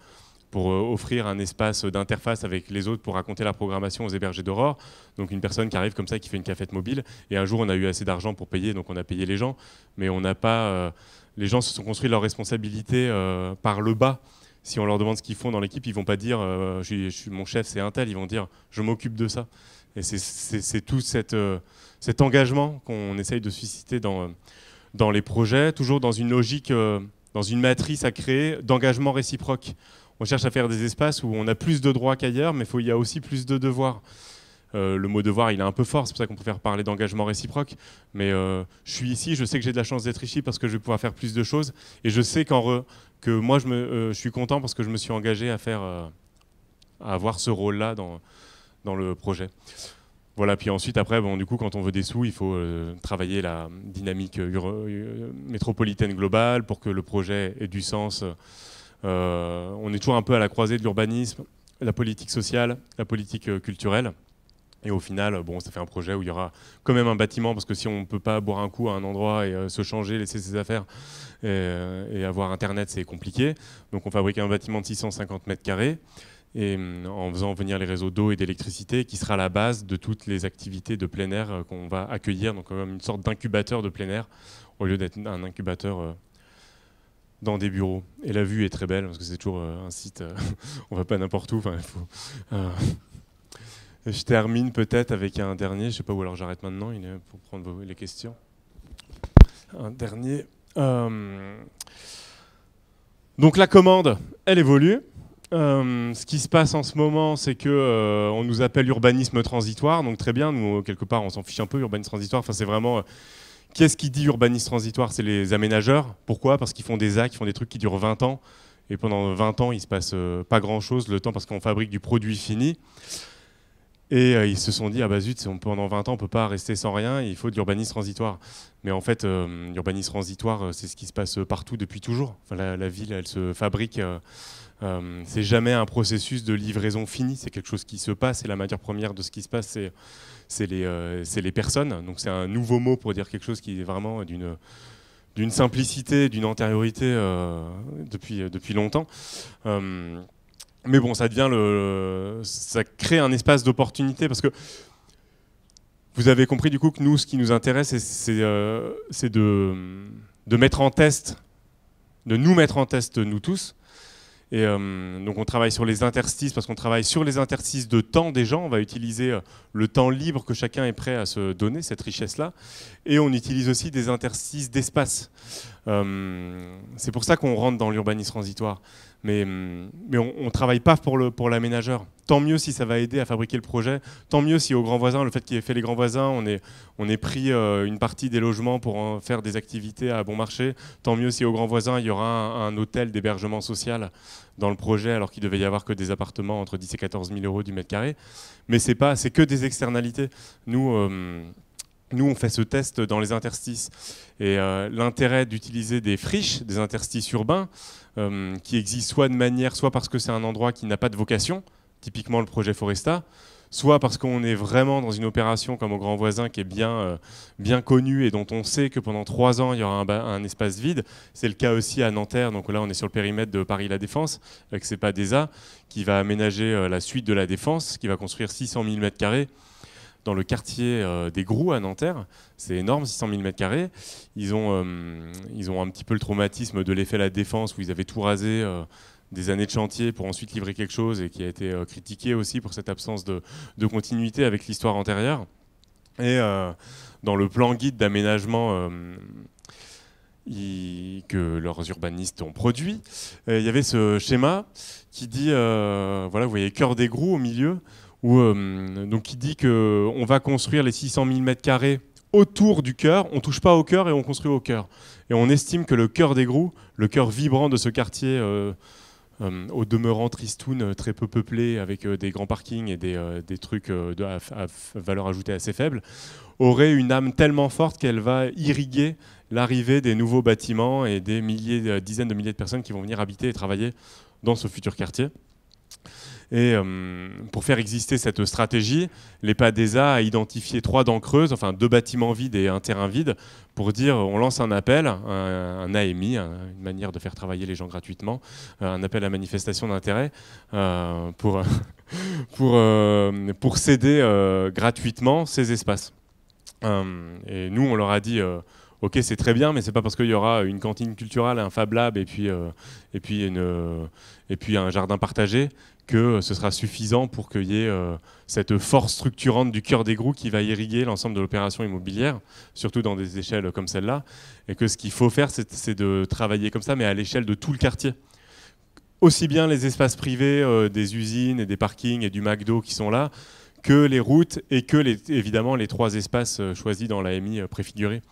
pour offrir un espace d'interface avec les autres pour raconter la programmation aux hébergés d'Aurore. Donc une personne qui arrive comme ça, qui fait une cafette mobile, et un jour on a eu assez d'argent pour payer, donc on a payé les gens, mais on n'a pas... les gens se sont construits leurs responsabilités par le bas. Si on leur demande ce qu'ils font dans l'équipe, ils ne vont pas dire mon chef c'est un tel, ils vont dire je m'occupe de ça. Et c'est tout cet engagement qu'on essaye de susciter dans les projets, toujours dans une logique, dans une matrice à créer d'engagement réciproque. On cherche à faire des espaces où on a plus de droits qu'ailleurs, mais il y a aussi plus de devoirs. Le mot devoir, il est un peu fort, c'est pour ça qu'on préfère parler d'engagement réciproque. Mais je suis ici, je sais que j'ai de la chance d'être ici parce que je vais pouvoir faire plus de choses. Et je sais que moi, je suis content parce que je me suis engagé à avoir ce rôle-là dans le projet. Voilà, puis ensuite, après, bon, du coup, quand on veut des sous, il faut travailler la dynamique métropolitaine globale pour que le projet ait du sens. On est toujours un peu à la croisée de l'urbanisme, la politique sociale, la politique culturelle. Et au final, bon, ça fait un projet où il y aura quand même un bâtiment, parce que si on ne peut pas boire un coup à un endroit et se changer, laisser ses affaires et avoir Internet, c'est compliqué. Donc on fabrique un bâtiment de 650 mètres carrés, et en faisant venir les réseaux d'eau et d'électricité, qui sera la base de toutes les activités de plein air qu'on va accueillir, donc comme une sorte d'incubateur de plein air, au lieu d'être un incubateur dans des bureaux. Et la vue est très belle, parce que c'est toujours un site, on ne va pas n'importe où, il faut... Je termine peut-être avec un dernier, je ne sais pas où alors j'arrête maintenant pour prendre les questions. Un dernier. Donc la commande, elle évolue. Ce qui se passe en ce moment, c'est que on nous appelle urbanisme transitoire, donc très bien, nous quelque part on s'en fiche un peu, urbanisme transitoire, enfin c'est vraiment... Qu'est-ce qui dit urbanisme transitoire? C'est les aménageurs. Pourquoi? Parce qu'ils font des actes, ils font des trucs qui durent 20 ans, et pendant 20 ans il ne se passe pas grand-chose, le temps parce qu'on fabrique du produit fini. Et ils se sont dit, ah bah zut, pendant 20 ans, on ne peut pas rester sans rien, il faut de l'urbanisme transitoire. Mais en fait, l'urbanisme transitoire, c'est ce qui se passe partout depuis toujours. Enfin, la ville, elle se fabrique, c'est jamais un processus de livraison fini, c'est quelque chose qui se passe, et la matière première de ce qui se passe, c'est les personnes. Donc c'est un nouveau mot pour dire quelque chose qui est vraiment d'une simplicité, d'une antériorité depuis longtemps. Mais bon, ça crée un espace d'opportunité parce que vous avez compris du coup que nous, ce qui nous intéresse, c'est de mettre en test, de nous mettre en test nous tous. Et donc on travaille sur les interstices parce qu'on travaille sur les interstices de temps des gens. On va utiliser le temps libre que chacun est prêt à se donner, cette richesse-là. Et on utilise aussi des interstices d'espace. C'est pour ça qu'on rentre dans l'urbanisme transitoire. Mais on ne travaille pas pour l'aménageur. Tant mieux si ça va aider à fabriquer le projet. Tant mieux si au Grand Voisin, le fait qu'il ait fait les Grands Voisins, on ait pris une partie des logements pour en faire des activités à bon marché. Tant mieux si au Grand Voisin, il y aura un hôtel d'hébergement social dans le projet, alors qu'il devait y avoir que des appartements entre 10 et 14 000 euros du mètre carré. Mais c'est que des externalités. Nous, on fait ce test dans les interstices. Et l'intérêt d'utiliser des friches, des interstices urbains, qui existent soit parce que c'est un endroit qui n'a pas de vocation, typiquement le projet Foresta, soit parce qu'on est vraiment dans une opération comme au Grand Voisin qui est bien connue et dont on sait que pendant 3 ans, il y aura un espace vide. C'est le cas aussi à Nanterre, donc là on est sur le périmètre de Paris-La Défense, avec CEPADESA, qui va aménager la suite de la Défense, qui va construire 600 000 m² dans le quartier des Grous à Nanterre. C'est énorme, 600 000 m². Ils ont un petit peu le traumatisme de l'effet La Défense, où ils avaient tout rasé, des années de chantier pour ensuite livrer quelque chose, et qui a été critiqué aussi pour cette absence de continuité avec l'histoire antérieure. Et dans le plan guide d'aménagement que leurs urbanistes ont produit, il y avait ce schéma qui dit, voilà, vous voyez Cœur des Grous au milieu, donc qui dit qu'on va construire les 600 000 m² autour du cœur, on ne touche pas au cœur et on construit au cœur. Et on estime que le cœur des Grous, le cœur vibrant de ce quartier au demeurant tristoun, très peu peuplé, avec des grands parkings et des trucs à valeur ajoutée assez faible, aurait une âme tellement forte qu'elle va irriguer l'arrivée des nouveaux bâtiments et des dizaines de milliers de personnes qui vont venir habiter et travailler dans ce futur quartier. Et pour faire exister cette stratégie, l'EPADESA a identifié 3 dents creuses, enfin 2 bâtiments vides et un terrain vide, pour dire on lance un appel, un AMI, une manière de faire travailler les gens gratuitement, un appel à manifestation d'intérêt pour céder gratuitement ces espaces. Et nous, on leur a dit ok, c'est très bien, mais c'est pas parce qu'il y aura une cantine culturelle, un Fab Lab et puis un jardin partagé que ce sera suffisant pour qu'il y ait cette force structurante du cœur des groupes qui va irriguer l'ensemble de l'opération immobilière, surtout dans des échelles comme celle-là, et que ce qu'il faut faire, c'est de travailler comme ça, mais à l'échelle de tout le quartier. Aussi bien les espaces privés des usines et des parkings et du McDo qui sont là, que les routes et que évidemment les 3 espaces choisis dans l'AMI préfigurée.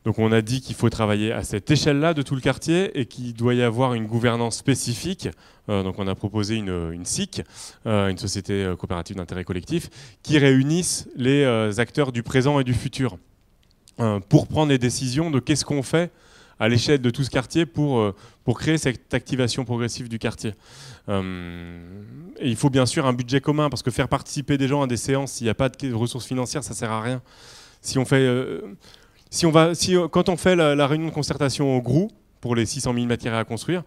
Donc on a dit qu'il faut travailler à cette échelle-là de tout le quartier et qu'il doit y avoir une gouvernance spécifique. Donc on a proposé une SIC, une société coopérative d'intérêt collectif, qui réunisse les acteurs du présent et du futur pour prendre les décisions de qu'est-ce qu'on fait à l'échelle de tout ce quartier pour créer cette activation progressive du quartier. Et il faut bien sûr un budget commun, parce que faire participer des gens à des séances, s'il n'y a pas de ressources financières, ça ne sert à rien. Si on fait... quand on fait la réunion de concertation au GROU, pour les 600 000 m² à construire,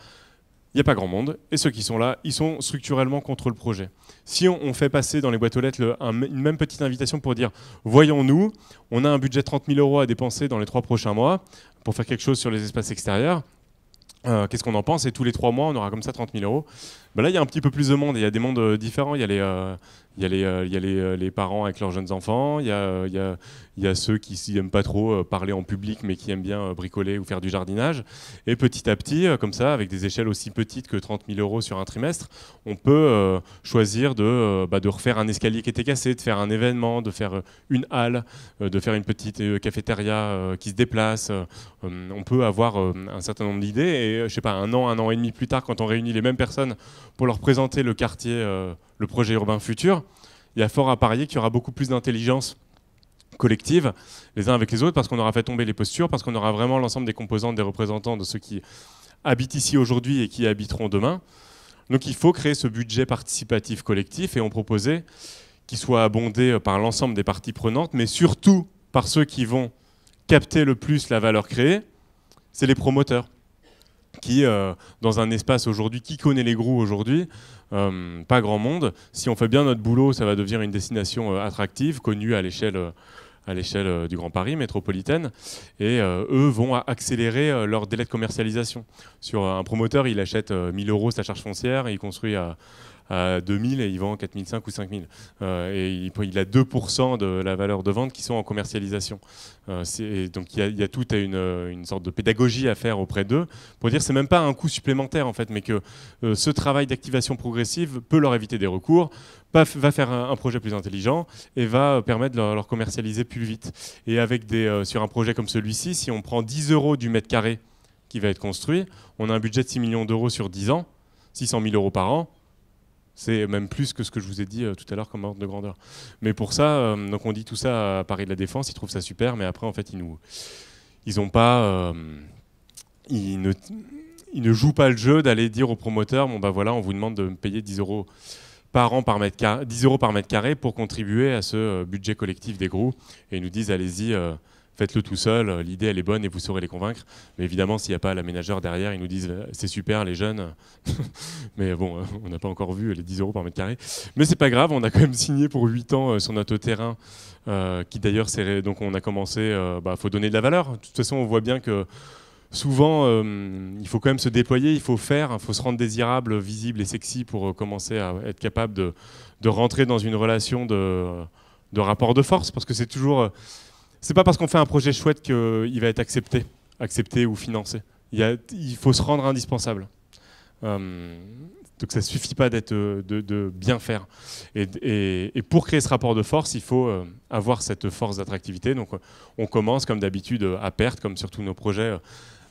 il n'y a pas grand monde, et ceux qui sont là, ils sont structurellement contre le projet. Si on fait passer dans les boîtes aux lettres une même petite invitation pour dire « Voyons-nous, on a un budget de 30 000 € à dépenser dans les 3 prochains mois pour faire quelque chose sur les espaces extérieurs, qu'est-ce qu'on en pense ?» Et tous les 3 mois, on aura comme ça 30 000 €. Ben là, il y a un petit peu plus de monde, et il y a des mondes différents. Il y a les parents avec leurs jeunes enfants, il y a ceux qui n'aiment pas trop parler en public, mais qui aiment bien bricoler ou faire du jardinage. Et petit à petit, comme ça, avec des échelles aussi petites que 30 000 € sur un trimestre, on peut choisir de refaire un escalier qui était cassé, de faire un événement, de faire une halle, de faire une petite cafétéria qui se déplace. On peut avoir un certain nombre d'idées, et je sais pas, un an et demi plus tard, quand on réunit les mêmes personnes pour leur présenter le quartier, le projet urbain futur, il y a fort à parier qu'il y aura beaucoup plus d'intelligence collective les uns avec les autres, parce qu'on aura fait tomber les postures, parce qu'on aura vraiment l'ensemble des composantes, des représentants de ceux qui habitent ici aujourd'hui et qui y habiteront demain. Donc il faut créer ce budget participatif collectif, et on proposait qu'il soit abondé par l'ensemble des parties prenantes, mais surtout par ceux qui vont capter le plus la valeur créée, c'est les promoteurs. Qui, dans un espace aujourd'hui, qui connaît les GROU aujourd'hui, pas grand monde. Si on fait bien notre boulot, ça va devenir une destination attractive, connue à l'échelle du Grand Paris métropolitaine, et eux vont accélérer leur délai de commercialisation. Sur un promoteur, il achète 1 000 € sa charge foncière, et il construit à 2 000 et il vend 4 500 ou 5 000. Et il a 2% de la valeur de vente qui sont en commercialisation. Donc il y a toute une sorte de pédagogie à faire auprès d'eux pour dire que ce n'est même pas un coût supplémentaire en fait, mais que ce travail d'activation progressive peut leur éviter des recours, va faire un projet plus intelligent et va permettre de leur commercialiser plus vite. Et avec sur un projet comme celui-ci, si on prend 10 € du mètre carré qui va être construit, on a un budget de 6 millions d'euros sur 10 ans, 600 000 € par an. C'est même plus que ce que je vous ai dit tout à l'heure comme ordre de grandeur. Mais pour ça, donc on dit tout ça à Paris de la Défense, ils trouvent ça super, mais après en fait ils ne jouent pas le jeu d'aller dire aux promoteurs, bon bah voilà, on vous demande de me payer 10 € par an par mètre carré, 10 € par mètre carré pour contribuer à ce budget collectif des GROU, et ils nous disent allez-y. Faites-le tout seul, l'idée elle est bonne et vous saurez les convaincre. Mais évidemment, s'il n'y a pas l'aménageur derrière, ils nous disent c'est super les jeunes. Mais bon, on n'a pas encore vu les 10 € par mètre carré. Mais c'est pas grave, on a quand même signé pour 8 ans sur notre terrain, qui d'ailleurs, donc on a commencé, faut donner de la valeur. De toute façon, on voit bien que souvent, il faut quand même se déployer, il faut se rendre désirable, visible et sexy pour commencer à être capable de rentrer dans une relation de rapport de force, parce que c'est toujours... C'est pas parce qu'on fait un projet chouette qu'il va être accepté ou financé. Il faut se rendre indispensable. Donc ça suffit pas de bien faire. Et pour créer ce rapport de force, il faut avoir cette force d'attractivité. Donc on commence comme d'habitude à perte, comme sur tous nos projets,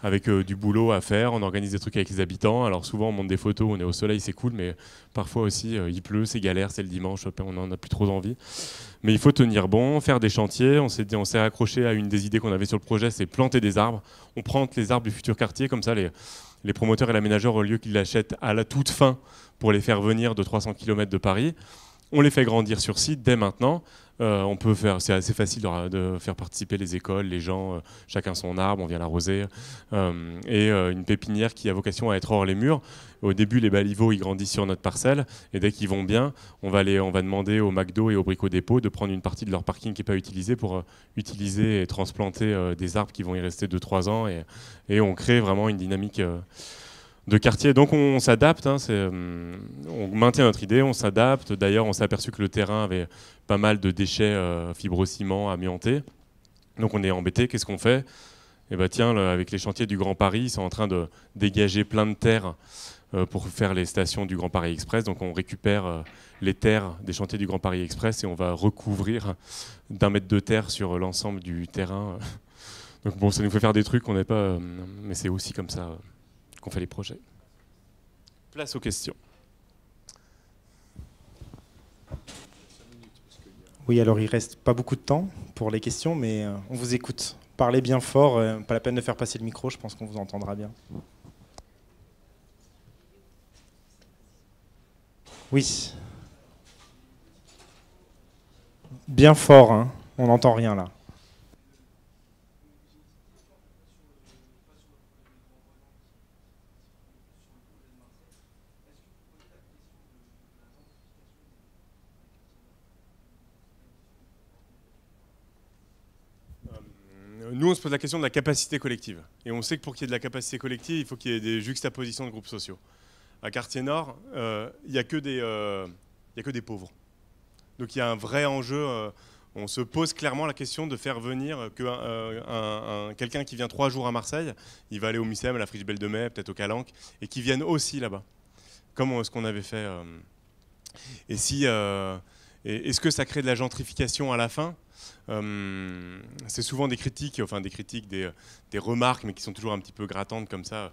avec du boulot à faire, on organise des trucs avec les habitants. Alors souvent on monte des photos, on est au soleil, c'est cool, mais parfois aussi il pleut, c'est galère, c'est le dimanche, on n'en a plus trop envie. Mais il faut tenir bon, faire des chantiers. On s'est accroché à une des idées qu'on avait sur le projet, c'est planter des arbres. On plante les arbres du futur quartier, comme ça les promoteurs et l'aménageur, au lieu qu'ils l'achètent à la toute fin pour les faire venir de 300 km de Paris, on les fait grandir sur site dès maintenant. C'est assez facile de faire participer les écoles, les gens, chacun son arbre, on vient l'arroser. Une pépinière qui a vocation à être hors les murs. Au début, les baliveaux, ils grandissent sur notre parcelle. Et dès qu'ils vont bien, on va demander au McDo et au Brico Dépôt de prendre une partie de leur parking qui n'est pas utilisé pour utiliser et transplanter des arbres qui vont y rester 2-3 ans. Et on crée vraiment une dynamique de quartier. Donc on s'adapte, hein, on maintient notre idée, on s'adapte. D'ailleurs, on s'est aperçu que le terrain avait pas mal de déchets fibrociment amiantés. Donc on est embêté, qu'est-ce qu'on fait? Eh ben, tiens, avec les chantiers du Grand Paris, ils sont en train de dégager plein de terres pour faire les stations du Grand Paris Express. Donc on récupère les terres des chantiers du Grand Paris Express et on va recouvrir d'1 mètre de terre sur l'ensemble du terrain. Donc bon, ça nous fait faire des trucs qu'on n'est pas... mais c'est aussi comme ça qu'on fait les projets. Place aux questions. Oui, alors il reste pas beaucoup de temps pour les questions, mais on vous écoute. Parlez bien fort, pas la peine de faire passer le micro, je pense qu'on vous entendra bien. Oui. Bien fort, hein. On n'entend rien là. Nous, on se pose la question de la capacité collective. Et on sait que pour qu'il y ait de la capacité collective, il faut qu'il y ait des juxtapositions de groupes sociaux. À Quartier Nord, il n'y a que des pauvres. Donc il y a un vrai enjeu. On se pose clairement la question de faire venir quelqu'un qui vient 3 jours à Marseille, il va aller au Mucem, à la Friche Belle de Mai, peut-être au Calanque, et qui vienne aussi là-bas, comme ce qu'on avait fait. Est-ce que ça crée de la gentrification à la fin? C'est souvent des critiques, des remarques, mais qui sont toujours un petit peu grattantes comme ça,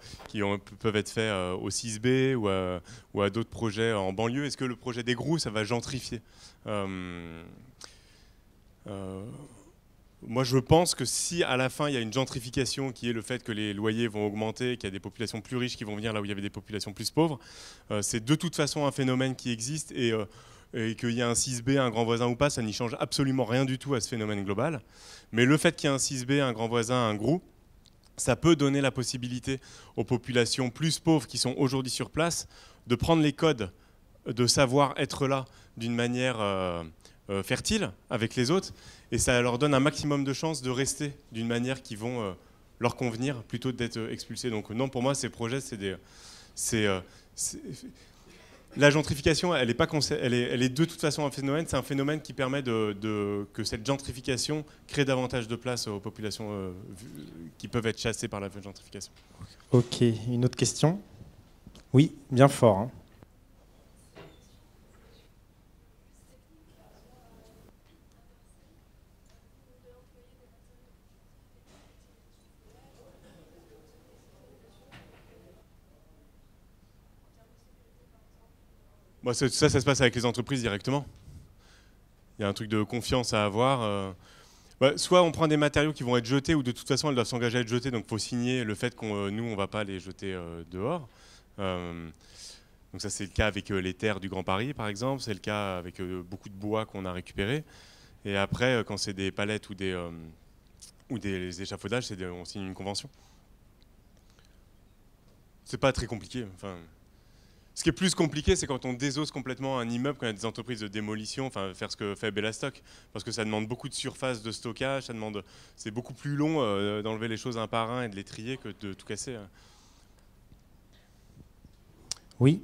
peuvent être faites au 6B ou à d'autres projets en banlieue. Est-ce que le projet des Grous, ça va gentrifier? Moi, je pense que si à la fin il y a une gentrification qui est le fait que les loyers vont augmenter, qu'il y a des populations plus riches qui vont venir là où il y avait des populations plus pauvres, c'est de toute façon un phénomène qui existe et qu'il y ait un 6B, un grand voisin ou pas, ça n'y change absolument rien du tout à ce phénomène global. Mais le fait qu'il y ait un 6B, un grand voisin, un gros, ça peut donner la possibilité aux populations plus pauvres qui sont aujourd'hui sur place de prendre les codes, de savoir être là d'une manière fertile avec les autres, et ça leur donne un maximum de chances de rester d'une manière qui vont leur convenir plutôt que d'être expulsés. Donc non, pour moi, ces projets, la gentrification, elle est de toute façon un phénomène. C'est un phénomène qui permet que cette gentrification crée davantage de place aux populations qui peuvent être chassées par la gentrification. Ok, une autre question? Oui, bien fort. Hein. Bon, ça se passe avec les entreprises directement. Il y a un truc de confiance à avoir. Soit on prend des matériaux qui vont être jetés, ou de toute façon elles doivent s'engager à être jetées, donc il faut signer le fait qu'on nous on ne va pas les jeter dehors. Donc ça c'est le cas avec les terres du Grand Paris par exemple, c'est le cas avec beaucoup de bois qu'on a récupéré. Et après quand c'est des palettes ou des échafaudages, on signe une convention. C'est pas très compliqué. Enfin, ce qui est plus compliqué, c'est quand on désosse complètement un immeuble, quand il y a des entreprises de démolition, enfin faire ce que fait Bellastock, parce que ça demande beaucoup de surface de stockage, c'est beaucoup plus long d'enlever les choses un par un et de les trier que de tout casser. Oui.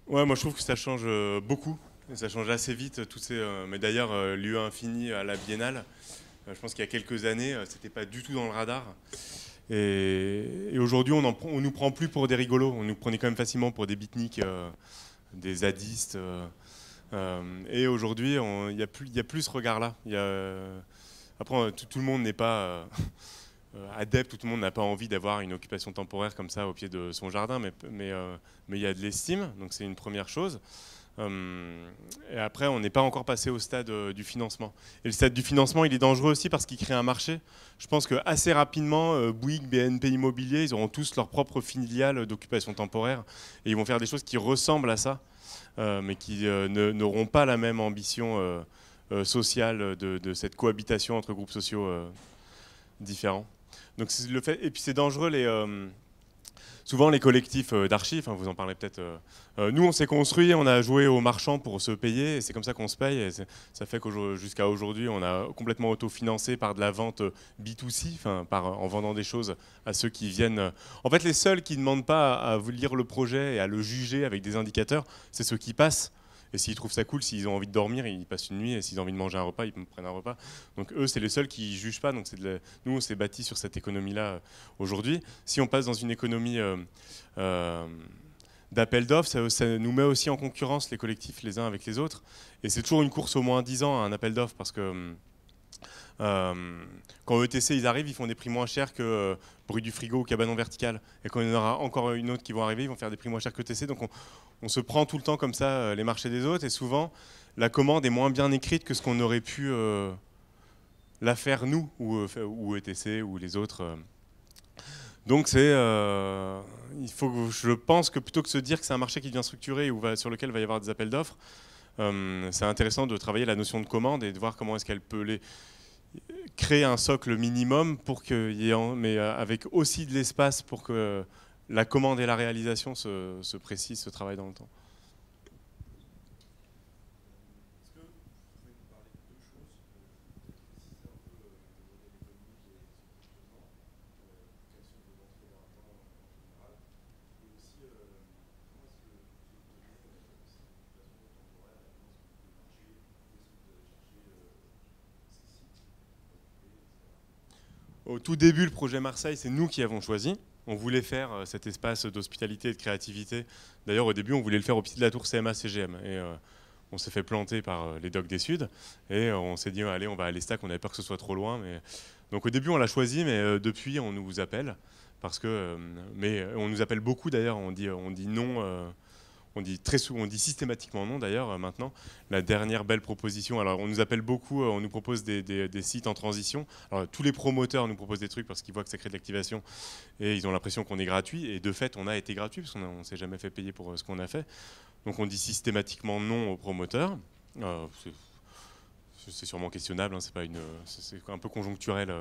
Ouais, moi je trouve que ça change beaucoup, et ça change assez vite. Mais d'ailleurs, l'UE Infini à la Biennale, Je pense qu'il y a quelques années, c'était pas du tout dans le radar. Et aujourd'hui, on nous prend plus pour des rigolos. On nous prenait quand même facilement pour des beatniks, des zadistes. Et aujourd'hui, il y a plus ce regard-là. Après, tout le monde n'est pas adepte, tout le monde n'a pas envie d'avoir une occupation temporaire comme ça au pied de son jardin, mais il y a de l'estime, donc c'est une première chose. Et après, on n'est pas encore passé au stade du financement. Et le stade du financement, il est dangereux aussi parce qu'il crée un marché. Je pense qu'assez rapidement, Bouygues, BNP Immobilier, ils auront tous leur propre filiale d'occupation temporaire et ils vont faire des choses qui ressemblent à ça, mais qui n'auront pas la même ambition sociale de cette cohabitation entre groupes sociaux différents. Donc le fait, et puis c'est dangereux souvent les collectifs d'archives, vous en parlez peut-être. Nous on s'est construit, on a joué aux marchands pour se payer, et c'est comme ça qu'on se paye. Et ça fait que jusqu'à aujourd'hui, on a complètement autofinancé par de la vente B2C, en vendant des choses à ceux qui viennent. En fait, les seuls qui ne demandent pas à lire le projet et à le juger avec des indicateurs, c'est ceux qui passent. Et s'ils trouvent ça cool, s'ils ont envie de dormir, ils passent une nuit. Et s'ils ont envie de manger un repas, ils prennent un repas. Donc eux, c'est les seuls qui ne jugent pas. Donc nous, on s'est bâti sur cette économie-là aujourd'hui. Si on passe dans une économie d'appel d'offres, ça nous met aussi en concurrence les collectifs les uns avec les autres. Et c'est toujours une course au moins 10 ans, un appel d'offres, parce que quand ETC ils arrivent, ils font des prix moins chers que Bruit du frigo ou Cabanon Vertical. Et quand il y en aura encore une autre qui vont arriver, ils vont faire des prix moins chers que ETC. Donc on se prend tout le temps comme ça les marchés des autres. Et souvent, la commande est moins bien écrite que ce qu'on aurait pu la faire nous, ou ETC, ou les autres. Donc je pense que plutôt que de se dire que c'est un marché qui devient structuré ou sur lequel il va y avoir des appels d'offres, c'est intéressant de travailler la notion de commande et de voir comment est-ce qu'elle peut créer un socle minimum pour qu'il y ait, mais avec aussi de l'espace pour que la commande et la réalisation se précisent, se travaillent dans le temps. Au tout début, le projet Marseille, c'est nous qui avons choisi. On voulait faire cet espace d'hospitalité et de créativité. D'ailleurs, au début, on voulait le faire au pied de la tour CMA-CGM. Et on s'est fait planter par les docks des Suds. Et on s'est dit, allez, on va à l'Estac. On avait peur que ce soit trop loin. Donc au début, on l'a choisi, mais depuis, on nous appelle. Mais on nous appelle beaucoup, d'ailleurs. On dit non. On dit systématiquement non d'ailleurs maintenant. La dernière belle proposition, alors on nous appelle beaucoup, on nous propose des sites en transition. Alors tous les promoteurs nous proposent des trucs parce qu'ils voient que ça crée de l'activation et ils ont l'impression qu'on est gratuit. Et de fait, on a été gratuit parce qu'on ne s'est jamais fait payer pour ce qu'on a fait. Donc on dit systématiquement non aux promoteurs. C'est sûrement questionnable, c'est un peu conjoncturel.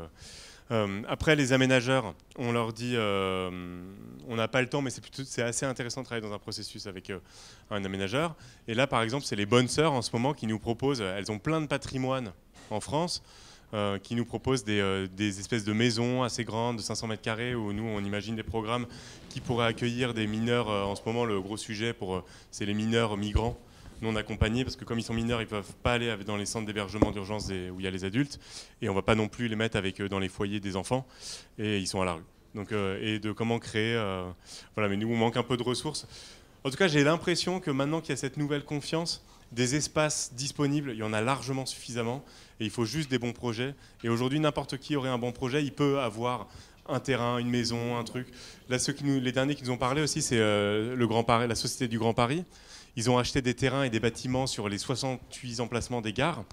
Après, les aménageurs, on leur dit on n'a pas le temps, mais c'est assez intéressant de travailler dans un processus avec un aménageur. Et là, par exemple, c'est les Bonnes Sœurs en ce moment qui nous proposent, elles ont plein de patrimoine en France, qui nous proposent des espèces de maisons assez grandes, de 500 mètres carrés, où nous, on imagine des programmes qui pourraient accueillir des mineurs. En ce moment, le gros sujet, c'est les mineurs migrants non accompagnés, parce que comme ils sont mineurs, ils ne peuvent pas aller dans les centres d'hébergement d'urgence où il y a les adultes, et on ne va pas non plus les mettre dans les foyers des enfants, et ils sont à la rue. Donc, et de comment créer... voilà, mais nous, on manque un peu de ressources. En tout cas, j'ai l'impression que maintenant qu'il y a cette nouvelle confiance, des espaces disponibles, il y en a largement suffisamment, et il faut juste des bons projets. Et aujourd'hui, n'importe qui aurait un bon projet, il peut avoir un terrain, une maison, un truc. Là, les derniers qui nous ont parlé aussi, c'est le Grand Paris, la Société du Grand Paris. Ils ont acheté des terrains et des bâtiments sur les 68 emplacements des gares.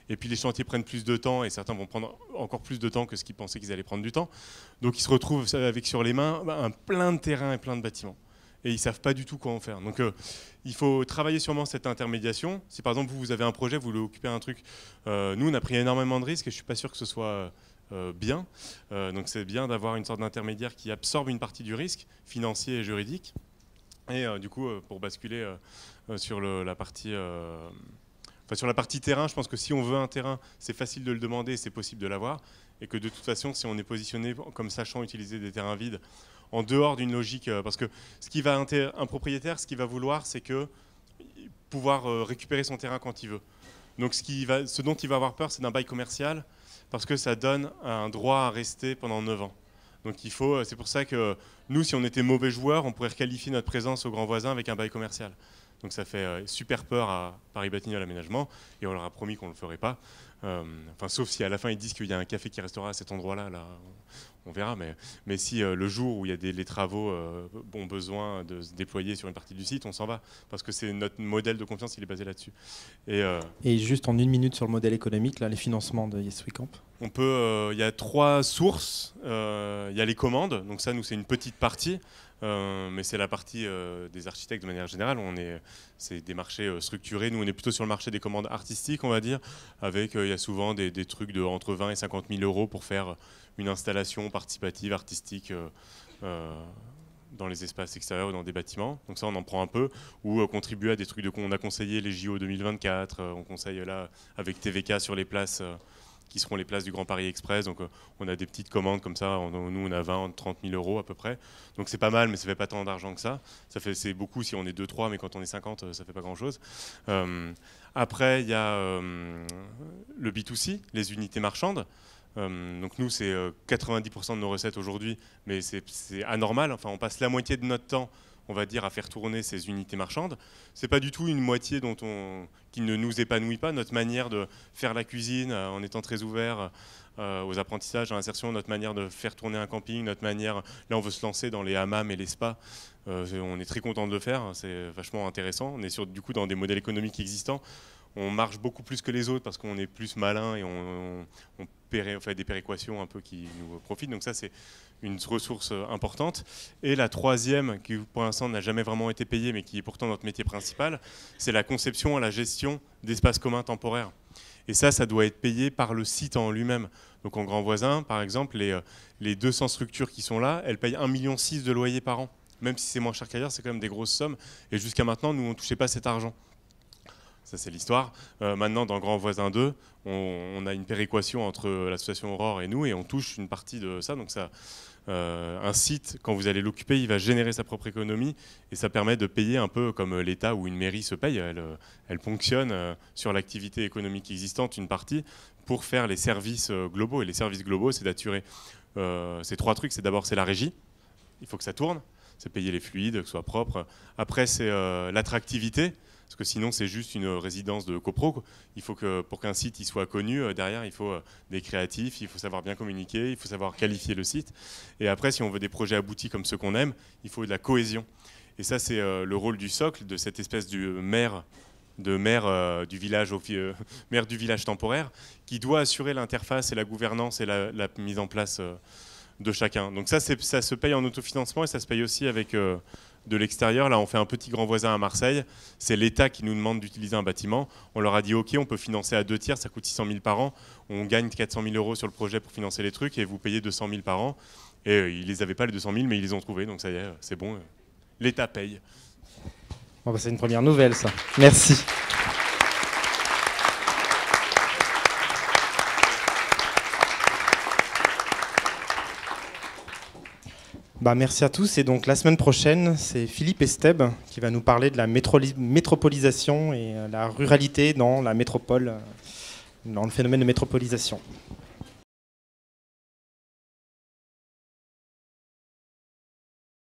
Et puis les chantiers prennent plus de temps et certains vont prendre encore plus de temps que ce qu'ils pensaient qu'ils allaient prendre du temps. Donc ils se retrouvent avec sur les mains plein de terrains et plein de bâtiments. Et ils ne savent pas du tout quoi en faire. Donc il faut travailler sûrement cette intermédiation. Si par exemple vous avez un projet, vous voulez occuper un truc, nous on a pris énormément de risques et je ne suis pas sûr que ce soit bien. Donc c'est bien d'avoir une sorte d'intermédiaire qui absorbe une partie du risque financier et juridique. Et du coup, pour basculer sur la partie terrain, je pense que si on veut un terrain, c'est facile de le demander et c'est possible de l'avoir. Et que de toute façon, si on est positionné comme sachant utiliser des terrains vides, en dehors d'une logique... parce que un propriétaire, ce qu'il va vouloir, c'est pouvoir récupérer son terrain quand il veut. Donc ce dont il va avoir peur, c'est d'un bail commercial, parce que ça donne un droit à rester pendant 9 ans. Donc c'est pour ça que nous, si on était mauvais joueurs, on pourrait requalifier notre présence au grand voisin avec un bail commercial. Donc ça fait super peur à Paris Batignolles Aménagement, et on leur a promis qu'on ne le ferait pas. Sauf si à la fin ils disent qu'il y a un café qui restera à cet endroit-là, là, on verra. Mais si le jour où il y a les travaux ont besoin de se déployer sur une partie du site, on s'en va. Parce que c'est notre modèle de confiance, il est basé là-dessus. Et juste en 1 minute sur le modèle économique, là, les financements de Yes We Camp. Il y a 3 sources. Il y a les commandes, donc ça, nous, c'est une petite partie. Mais c'est la partie des architectes de manière générale. C'est des marchés structurés. Nous, on est plutôt sur le marché des commandes artistiques, on va dire, avec il y a souvent des trucs de entre 20 et 50 000 euros pour faire une installation participative artistique dans les espaces extérieurs ou dans des bâtiments. Donc ça, on en prend un peu. Ou contribuer à des trucs on a conseillé les JO 2024. On conseille là avec TVK sur les places. Qui seront les places du Grand Paris Express. Donc on a des petites commandes comme ça. Nous, on a 20, 30 000 euros à peu près. Donc c'est pas mal, mais ça fait pas tant d'argent que ça. C'est beaucoup si on est 2-3, mais quand on est 50, ça fait pas grand-chose. Après, il y a le B2C, les unités marchandes. Donc nous, c'est 90% de nos recettes aujourd'hui, mais c'est anormal. Enfin, on passe la moitié de notre temps, on va dire, à faire tourner ces unités marchandes. C'est pas du tout une moitié qui ne nous épanouit pas. Notre manière de faire la cuisine en étant très ouvert aux apprentissages, à l'insertion, notre manière de faire tourner un camping, notre manière, là on veut se lancer dans les hammams et les spas. On est très content de le faire, c'est vachement intéressant. On est du coup dans des modèles économiques existants. On marche beaucoup plus que les autres parce qu'on est plus malin et on fait des péréquations un peu qui nous profitent. Donc ça, c'est une ressource importante. Et la troisième, qui pour l'instant n'a jamais vraiment été payée, mais qui est pourtant notre métier principal, c'est la conception et la gestion d'espaces communs temporaires. Et ça doit être payé par le site en lui-même. Donc en Grand Voisin, par exemple, les 200 structures qui sont là, elles payent 1,6 million de loyer par an. Même si c'est moins cher qu'ailleurs, c'est quand même des grosses sommes. Et jusqu'à maintenant, nous, on ne touchait pas cet argent. Ça, c'est l'histoire. Maintenant, dans Grand Voisin 2, on a une péréquation entre l'association Aurore et nous, et on touche une partie de ça. Donc un site, quand vous allez l'occuper, il va générer sa propre économie, et ça permet de payer un peu comme l'État ou une mairie se paye. Elle ponctionne sur l'activité économique existante une partie pour faire les services globaux. Et les services globaux, c'est d'assurer ces 3 trucs. D'abord, c'est la régie. Il faut que ça tourne. C'est payer les fluides, que ce soit propre. Après, c'est l'attractivité. Parce que sinon, c'est juste une résidence de copro. Il faut que, pour qu'un site il soit connu, derrière, il faut des créatifs, il faut savoir bien communiquer, il faut savoir qualifier le site. Et après, si on veut des projets aboutis comme ceux qu'on aime, il faut de la cohésion. Et ça, c'est le rôle du socle, de cette espèce de maire du village temporaire, qui doit assurer l'interface et la gouvernance et la mise en place de chacun. Donc ça se paye en autofinancement, et ça se paye aussi avec de l'extérieur. Là, on fait un petit Grand Voisin à Marseille. C'est l'État qui nous demande d'utiliser un bâtiment. On leur a dit OK, on peut financer à 2 tiers, ça coûte 600 000 par an. On gagne 400 000 euros sur le projet pour financer les trucs, et vous payez 200 000 par an. Et ils les avaient pas les 200 000, mais ils les ont trouvés. Donc ça y est, c'est bon. L'État paye. Bon, bah, c'est une première nouvelle, ça. Merci. Merci à tous. Et donc la semaine prochaine, c'est Philippe Esteb qui va nous parler de la métropolisation et la ruralité dans la métropole, dans le phénomène de métropolisation.